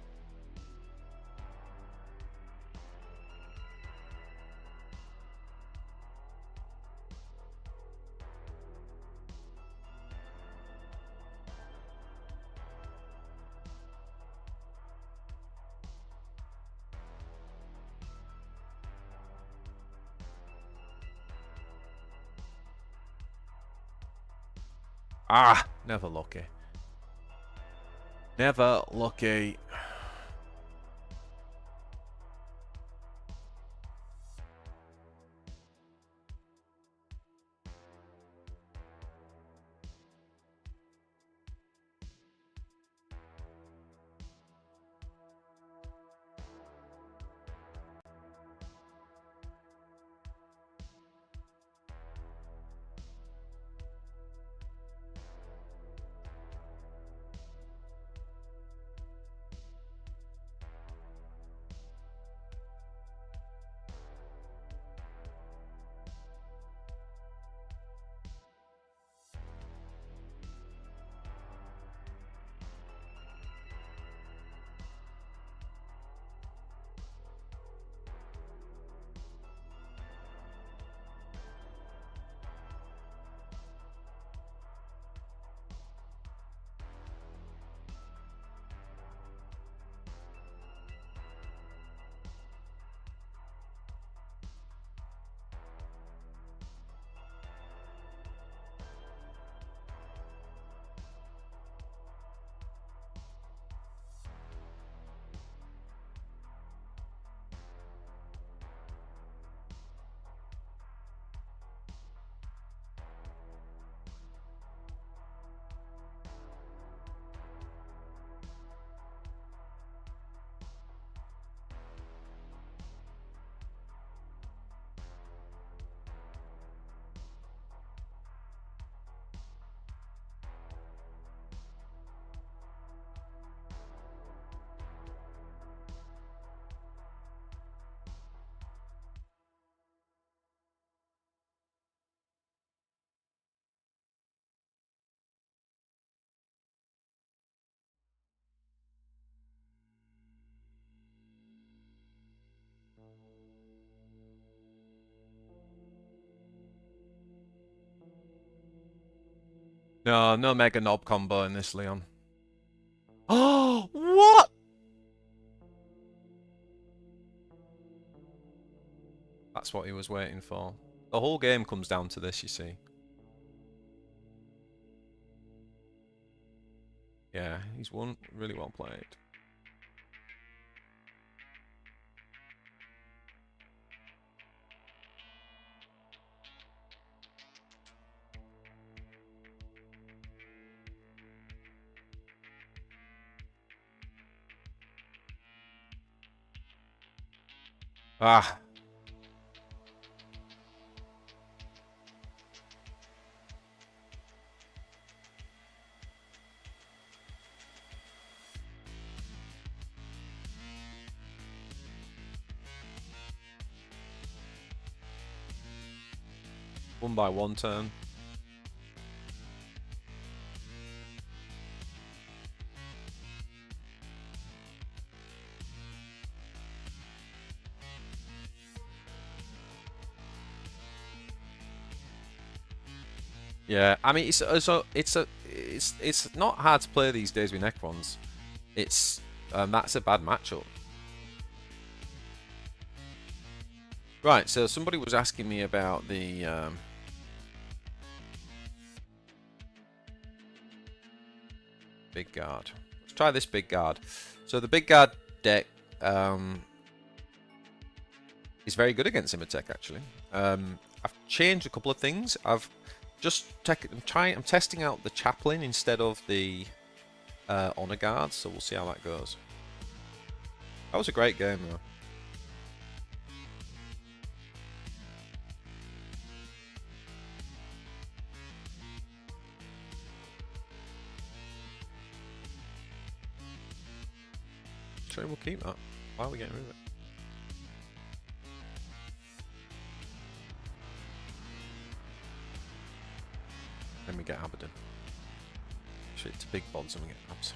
Ah, never lucky. Never lucky. No, no Mega Knob combo in this, Leon. Oh, what? That's what he was waiting for. The whole game comes down to this, you see. Yeah, he's won. Really well played. Ah. Won by one turn. Yeah, I mean it's not hard to play these days with Necrons. It's that's a bad matchup. Right, so somebody was asking me about the big guard. Let's try this big guard. So the big guard deck is very good against Imotech, actually. I've changed a couple of things. I've just I'm testing out the Chaplain instead of the Honor Guard, so we'll see how that goes. That was a great game, though. Sure, we'll keep that. Why are we getting rid of it? Then we get Abaddon. Straight to big bonds and we get Abs.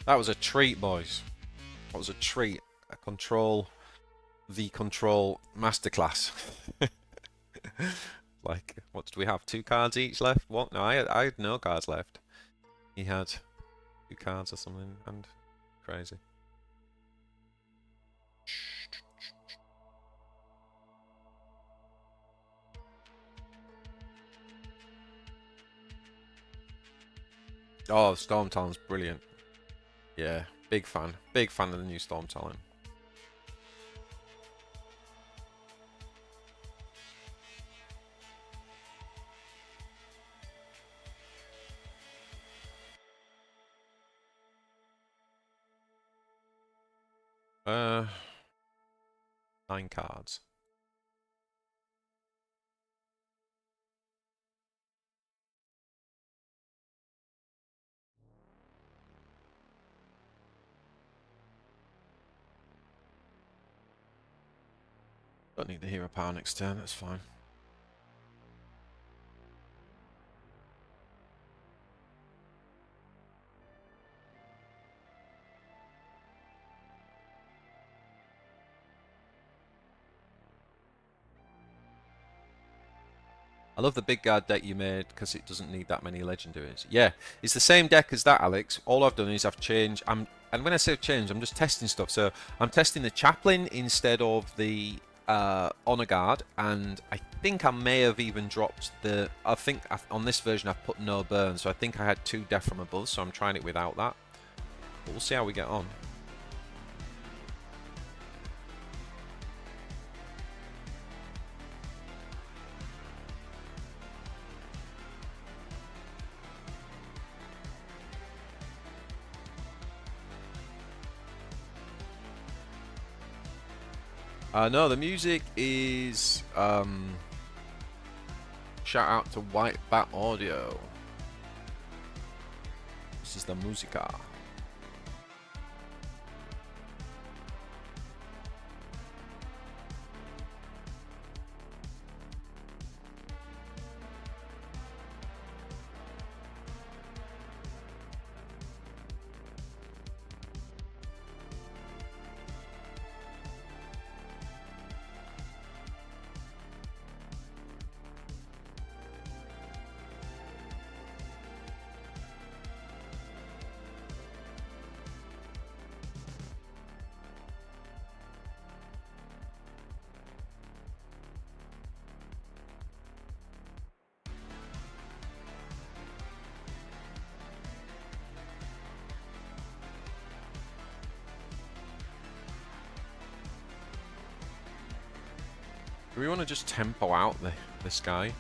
That was a treat, boys. That was a treat. A control masterclass. Like, what did we have? 2 cards each left? What? No, I had no cards left. He had 2 cards or something, and crazy. Oh, Storm Talon's brilliant. Yeah, big fan of the new Storm Talon. Uh, 9 cards. Don't need the hero power next turn, that's fine. I love the big guard deck you made because it doesn't need that many legendaries. Yeah, it's the same deck as that, Alex. All I've done is I've changed. And when I say change, I'm just testing stuff. So I'm testing the Chaplain instead of the Honor Guard, and I think I may have even dropped the. I think on this version I've put no burn, so I think I had 2 death from above. So I'm trying it without that. But we'll see how we get on. No, the music is shout out to White Bat Audio. This is the musica. Do we want to just tempo out this guy?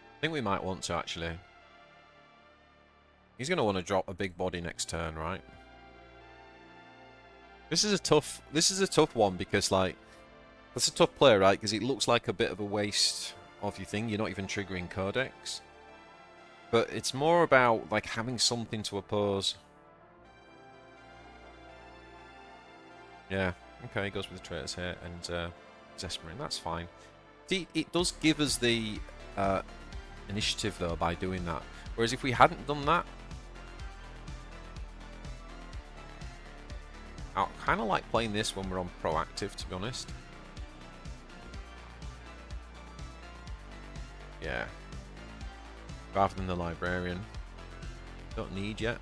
I think we might want to, actually. He's going to want to drop a big body next turn, right? This is a tough one because, like, that's a tough play, right? Because it looks like a bit of a waste of your thing. You're not even triggering Codex. But it's more about, like, having something to oppose. Yeah, okay, he goes with the traitors here, and Zesperin, that's fine. See, it does give us the initiative, though, by doing that. Whereas if we hadn't done that, I kind of like playing this when we're on proactive, to be honest. Yeah. Rather than the librarian. Don't need yet.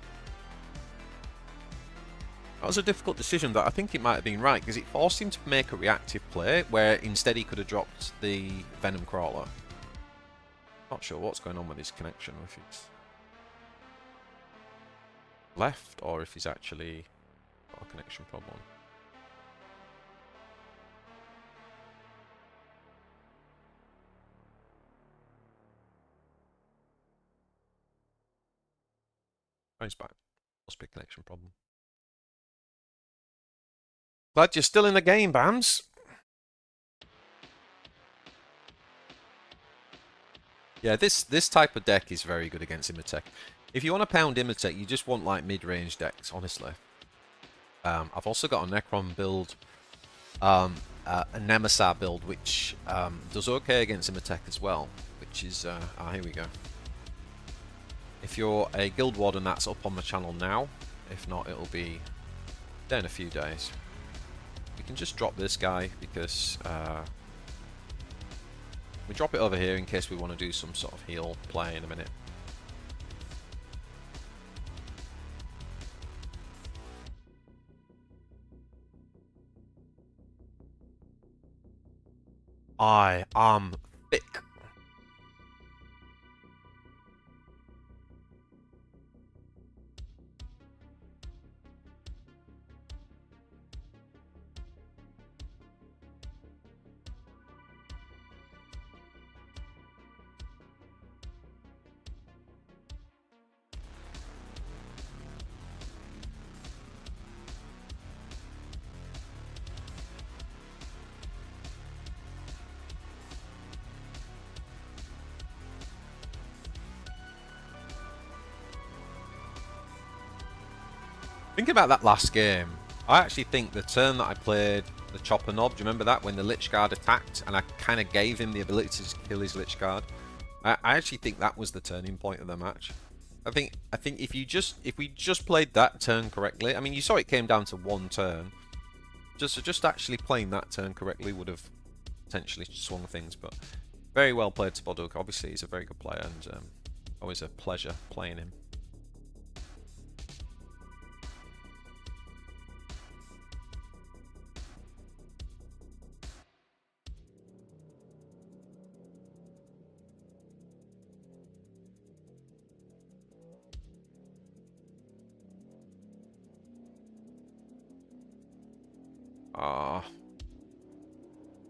That was a difficult decision, but I think it might have been right, because it forced him to make a reactive play, where instead he could have dropped the Venom Crawler. Not sure what's going on with his connection, if it's left, or if he's actually got a connection problem. Oh, he's back. Must be a connection problem. Glad you're still in the game, Bams. Yeah, this type of deck is very good against Imhotep. If you want to pound Imhotep, you just want like mid-range decks, honestly. I've also got a Necron build, a Nemesis build, which does okay against Imhotep as well, which is, here we go. If you're a Guild Warden, that's up on the channel now. If not, it'll be there in a few days. We can just drop this guy, because we drop it over here in case we want to do some sort of heal play in a minute. I am thick. Think about that last game. I actually think the turn that I played the Chopper Knob, do you remember that? When the Lich Guard attacked and I kind of gave him the ability to kill his Lich Guard. I actually think that was the turning point of the match. I think if we just played that turn correctly, I mean, you saw it came down to one turn. Just actually playing that turn correctly would have potentially swung things, but very well played to Boduk. Obviously, he's a very good player, and always a pleasure playing him. Ah,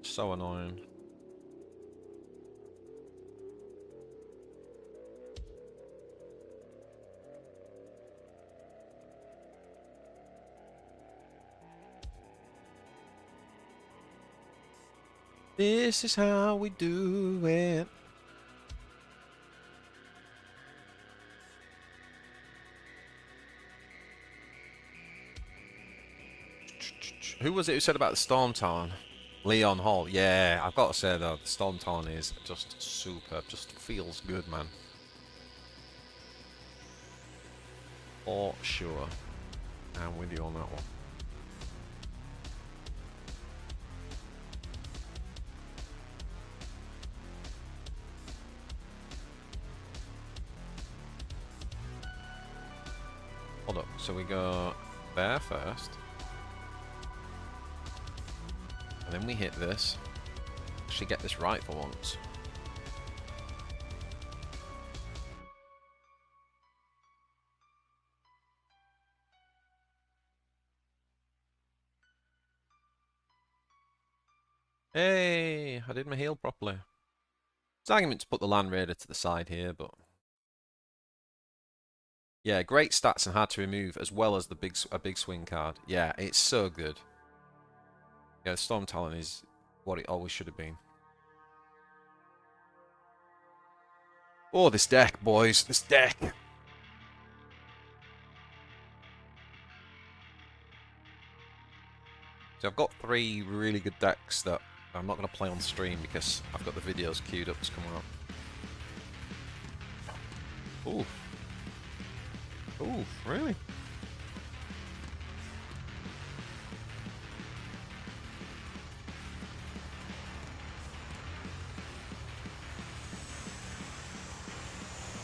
so annoying. This is how we do it. Who was it who said about the Storm Talon? Leon Hall. Yeah, I've got to say though, the Storm Talon is just superb. Just feels good, man. For sure. I'm with you on that one. Hold up. So we go there first. And then we hit this. Actually get this right for once. Hey, I did my heal properly. It's an argument to put the Land Raider to the side here, but yeah, great stats and hard to remove, as well as a big swing card. Yeah, it's so good. Yeah, the Storm Talon is what it always should have been. Oh, this deck, boys, this deck. So I've got 3 really good decks that I'm not going to play on stream because I've got the videos queued up that's coming up. Ooh. Ooh, really?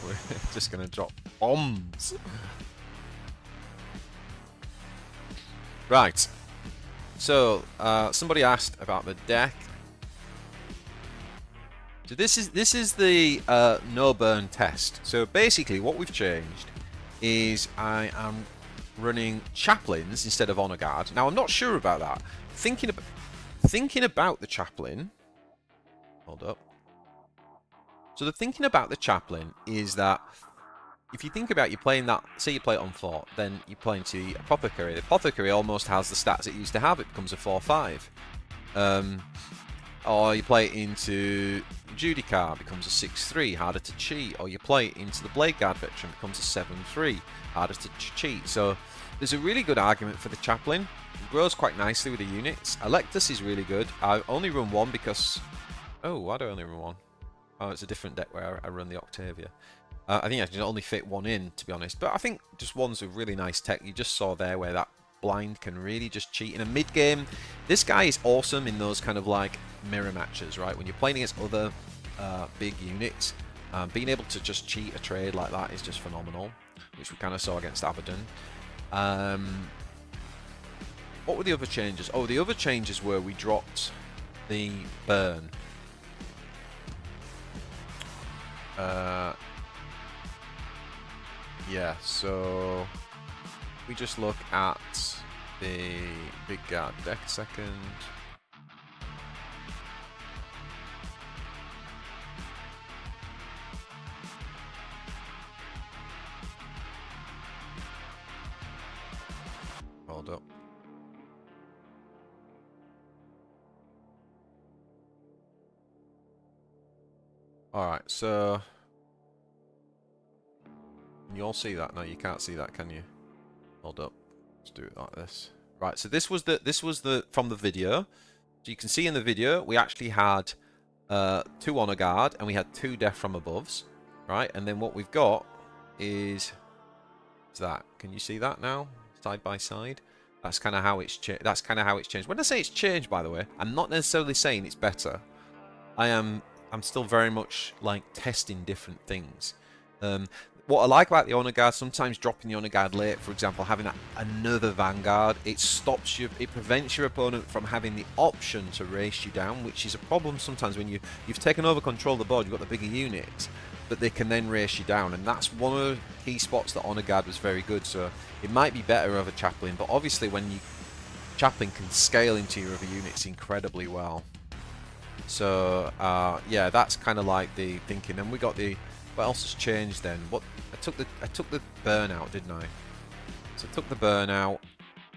We're just going to drop bombs. Right. So, somebody asked about the deck. So this is the no burn test. So basically, what we've changed is I am running chaplains instead of honor guard. Now I'm not sure about that. Thinking about the chaplain. Hold up. So the thinking about the chaplain is that if you think about you playing that, say you play it on 4, then you play into the apothecary. The apothecary almost has the stats it used to have. It becomes a 4/5. Or you play it into Judicar, becomes a 6/3, harder to cheat. Or you play it into the Blade Guard veteran, becomes a 7/3, harder to cheat. So there's a really good argument for the chaplain. It grows quite nicely with the units. Electus is really good. I only run 1 because... Oh, why do I only run 1? Oh, it's a different deck where I run the Octavia. I think I can only fit 1 in, to be honest. But I think just 1's a really nice tech. You just saw there where that blind can really just cheat in a mid game. This guy is awesome in those kind of like mirror matches, right? When you're playing against other big units, being able to just cheat a trade like that is just phenomenal, which we kind of saw against Abaddon. What were the other changes? Oh, the other changes were we dropped the burn. Yeah, so we just look at the big guard deck a second. Hold up. Alright, so can you all see that? No, you can't see that, can you? Hold up. Let's do it like this. Right, so this was the from the video. So you can see in the video we actually had 2 honor guard and we had 2 death from aboves, right? And then what we've got is that. Can you see that now? Side by side. That's kind of how it's changed. That's kind of how it's changed. When I say it's changed, by the way, I'm not necessarily saying it's better. I'm still very much like testing different things. What I like about the honor guard, sometimes dropping the honor guard late, for example, having another vanguard, it stops you, it prevents your opponent from having the option to race you down, which is a problem sometimes when you've taken over control of the board, you've got the bigger units, but they can then race you down, and that's one of the key spots that honor guard was very good. So it might be better over chaplain, but obviously when chaplain can scale into your other units incredibly well. So yeah, that's kind of like the thinking. And we got the, what else has changed then? What I took the burn out, didn't I? So I took the burn out,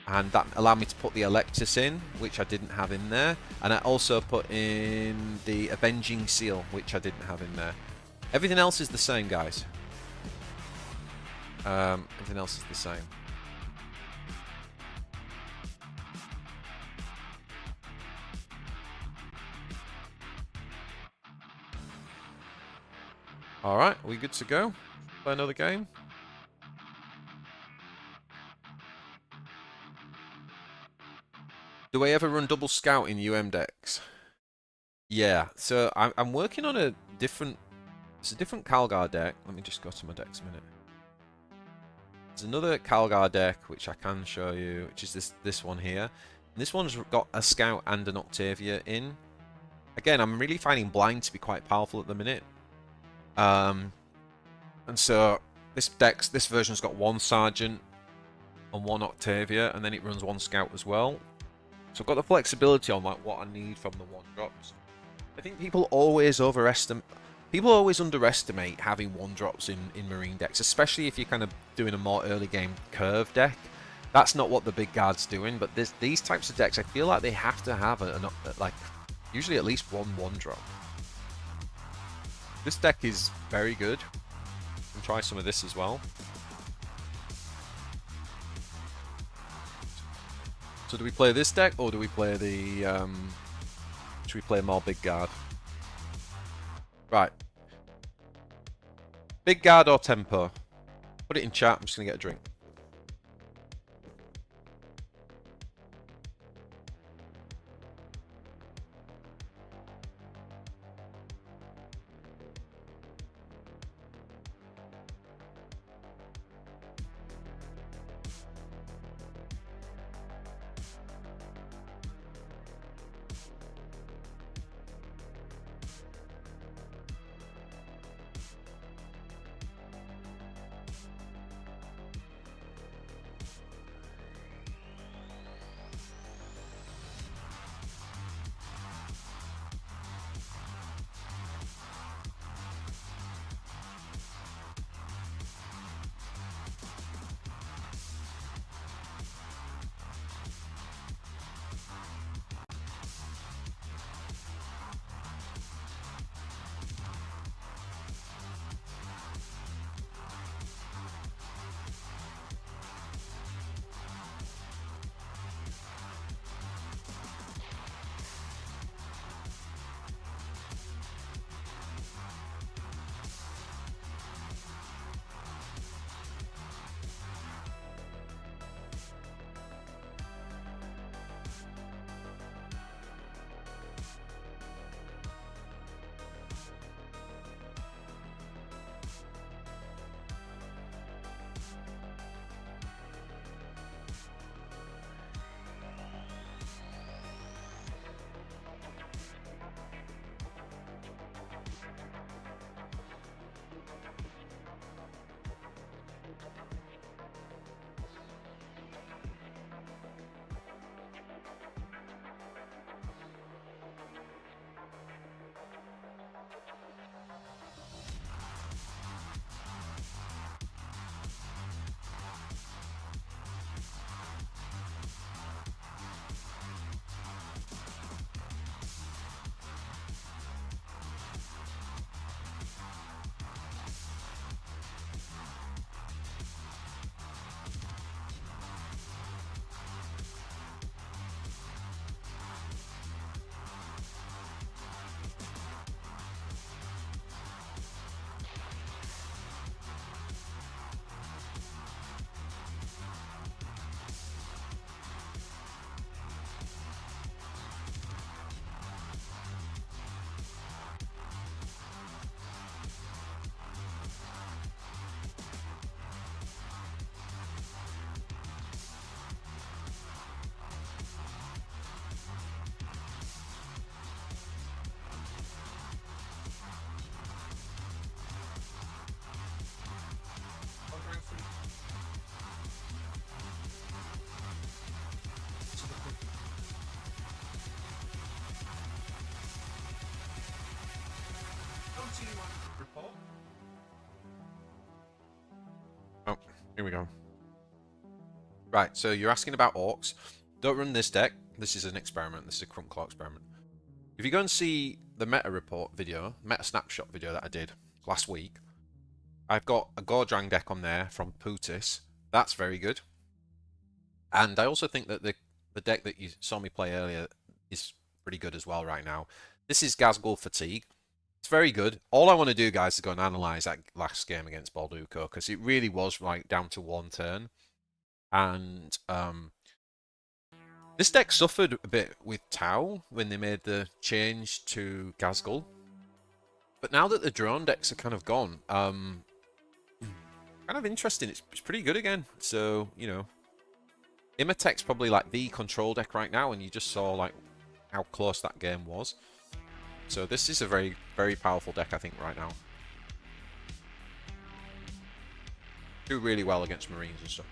and that allowed me to put the Electus in, which I didn't have in there, and I also put in the Avenging Seal, which I didn't have in there. Everything else is the same, guys. Everything else is the same. Alright, are we good to go? Play another game? Do I ever run double scout in UM decks? Yeah, so I'm working on a different... It's a different Calgar deck. Let me just go to my decks a minute. There's another Calgar deck which I can show you, which is this one here. And this one's got a scout and an Octavia in. Again, I'm really finding blind to be quite powerful at the minute. And so this version's got 1 sergeant and 1 Octavia, and then it runs 1 scout as well. So I've got the flexibility on like what I need from the 1 drops. I think people always underestimate having 1 drops in marine decks, especially if you're kind of doing a more early game curve deck. That's not what the big guard's doing, but these types of decks, I feel like they have to have like usually at least 1 drop. This deck is very good. You can try some of this as well. So do we play this deck, or do we play the... should we play more Big Guard? Right. Big Guard or Tempo? Put it in chat, I'm just going to get a drink. Oh, here we go. Right, so you're asking about orcs. Don't run this deck. This is an experiment. This is a Crumpclaw experiment. If you go and see the meta report video, meta snapshot video that I did last week, I've got a Gordrang deck on there from Putis. That's very good. And I also think that the deck that you saw me play earlier is pretty good as well right now. This is Ghazghkull Fatigue. It's very good. All I want to do, guys, is go and analyse that last game against Balduco, because it really was like down to one turn. And this deck suffered a bit with Tau when they made the change to Ghazghkull. But now that the drone decks are kind of gone, kind of interesting. It's pretty good again. So, you know, Imhotep's probably like the control deck right now, and you just saw like how close that game was. So this is a very, very powerful deck, I think, right now. Do really well against Marines and stuff.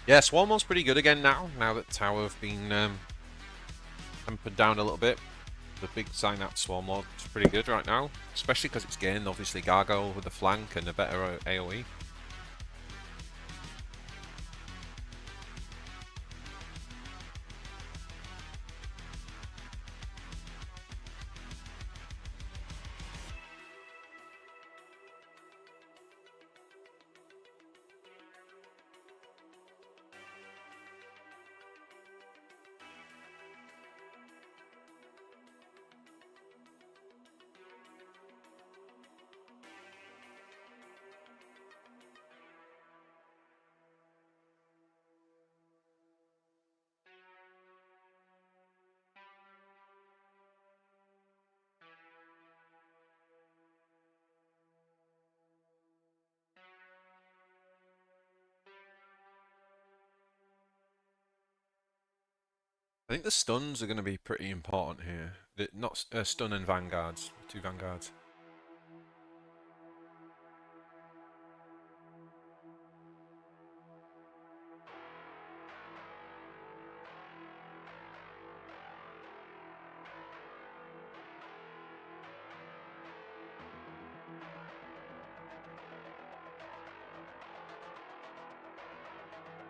Yeah, Swarmlord's pretty good again now that Tower have been tempered down a little bit. The big Synapse Swarmlord is pretty good right now, especially because it's gained, obviously, Gargoyle with the flank and a better AoE. I think the stuns are going to be pretty important here. Not stun and vanguards, 2 vanguards.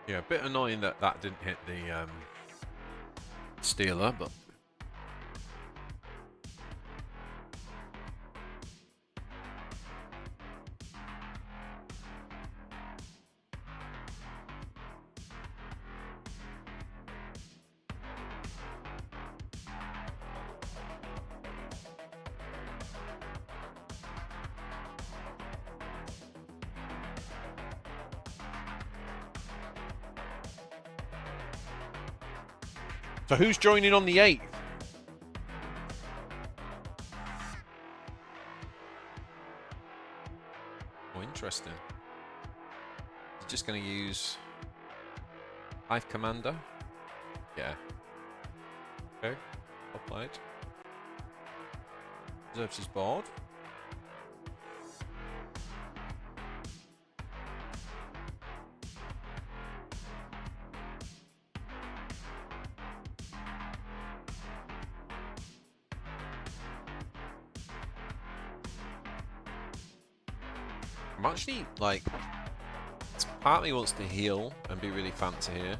Yeah, a bit annoying that that didn't hit the Stealer, but so who's joining on the 8th? Oh, interesting. He's just going to use Hive Commander. Yeah. Okay. Well played. Reserves his board. I'm actually, like, part of me wants to heal and be really fancy here.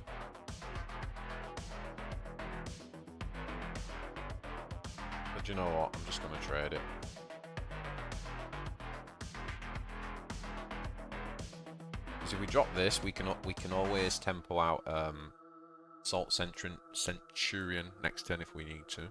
But you know what? I'm just going to trade it. Because if we drop this, we can always tempo out Assault Centurion next turn if we need to.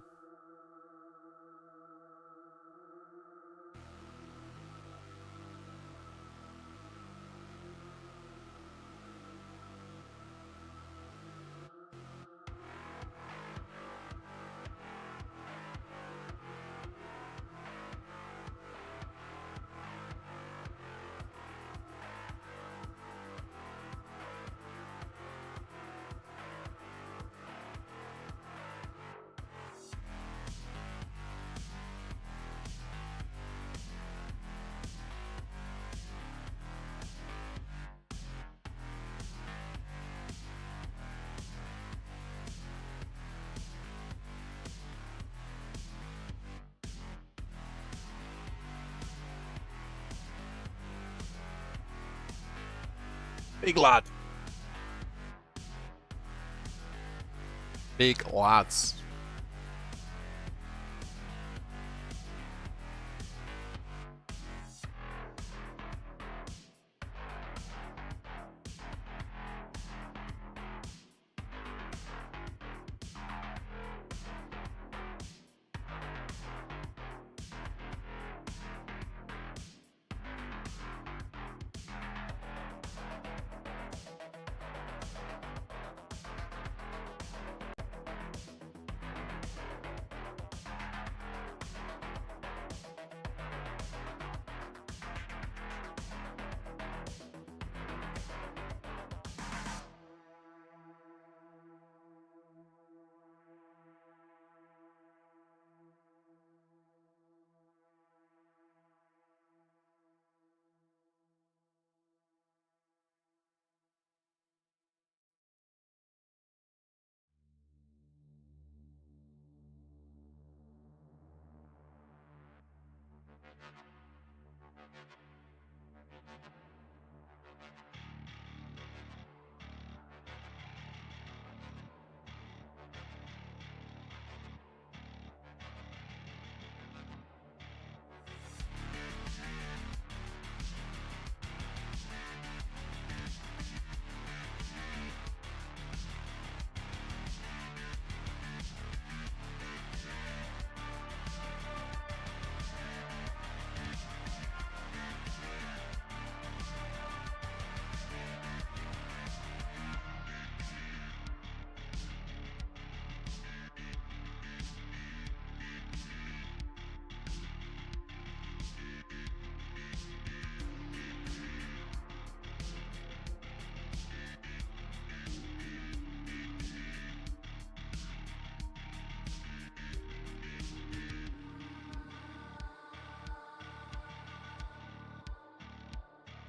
Big lad. Big lads.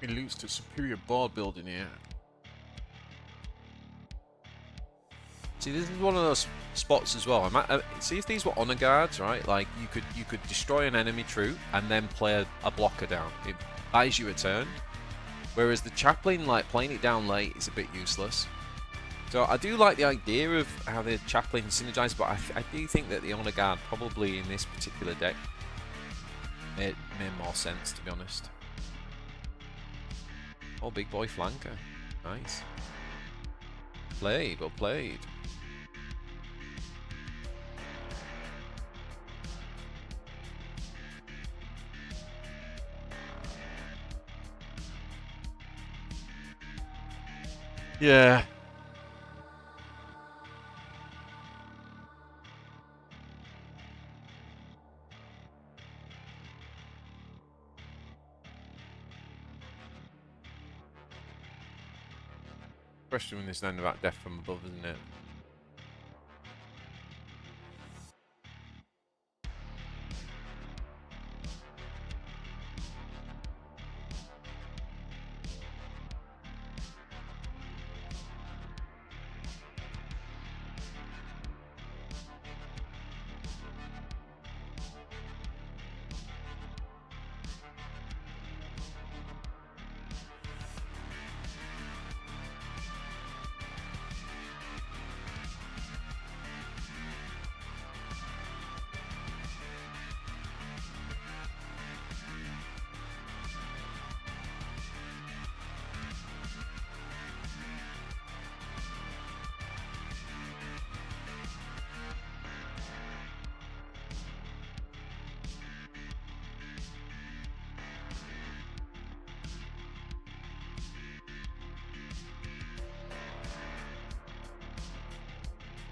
It alludes to superior board building here. See, this is one of those spots as well. See, if these were honor guards, right? Like you could destroy an enemy troop and then play a blocker down. It buys you a turn. Whereas the chaplain, like playing it down late, is a bit useless. So I do like the idea of how the chaplain synergize, but I do think that the honor guard probably in this particular deck made more sense, to be honest. Oh, big boy flanker, nice. Played, well played. Yeah. Especially when this end about death from above, isn't it?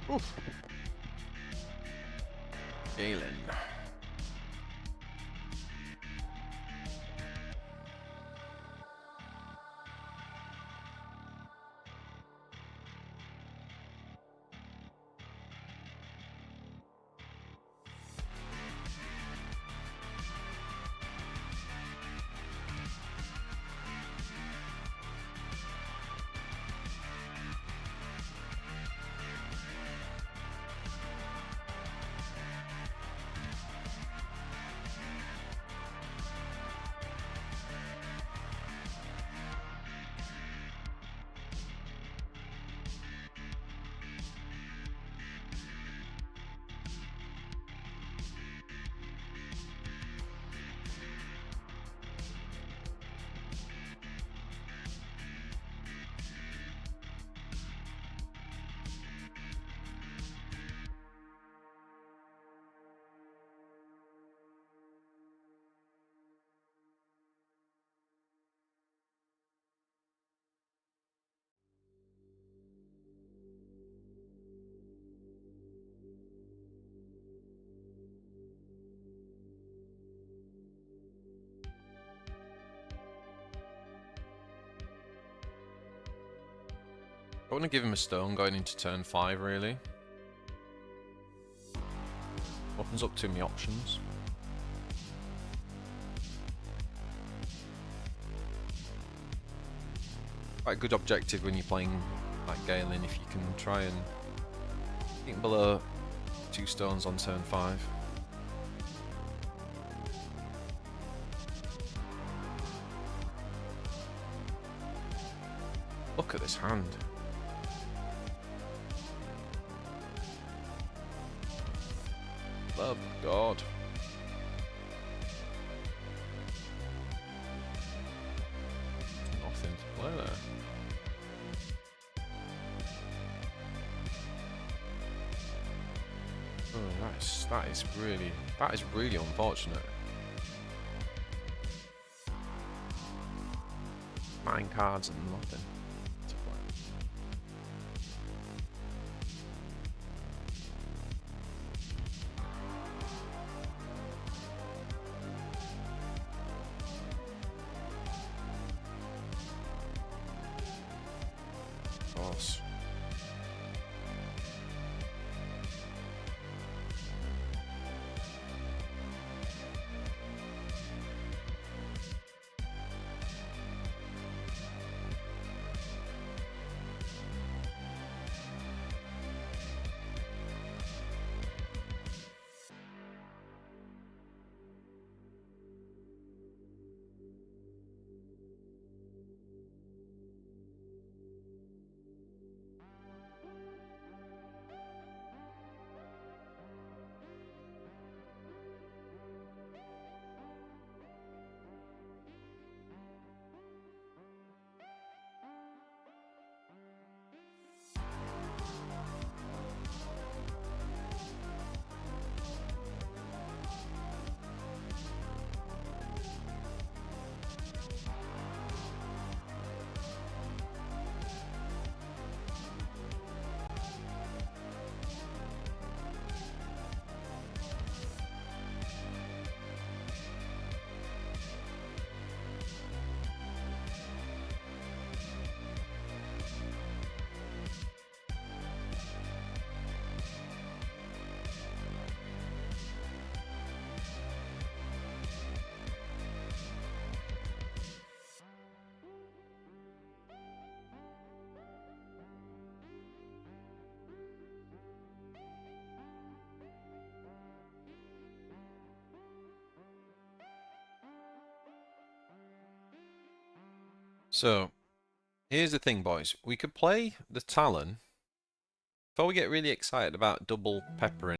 Oof. Galen. I want to give him a stone going into turn 5, really. Opens up too many options. Quite a good objective when you're playing like Galen, if you can try and get below 2 stones on turn 5. Look at this hand. Love God. Nothing to play there. Oh, that is really unfortunate. 9 cards and nothing to play. Boss. So, here's the thing, boys. We could play the Talon before we get really excited about double peppering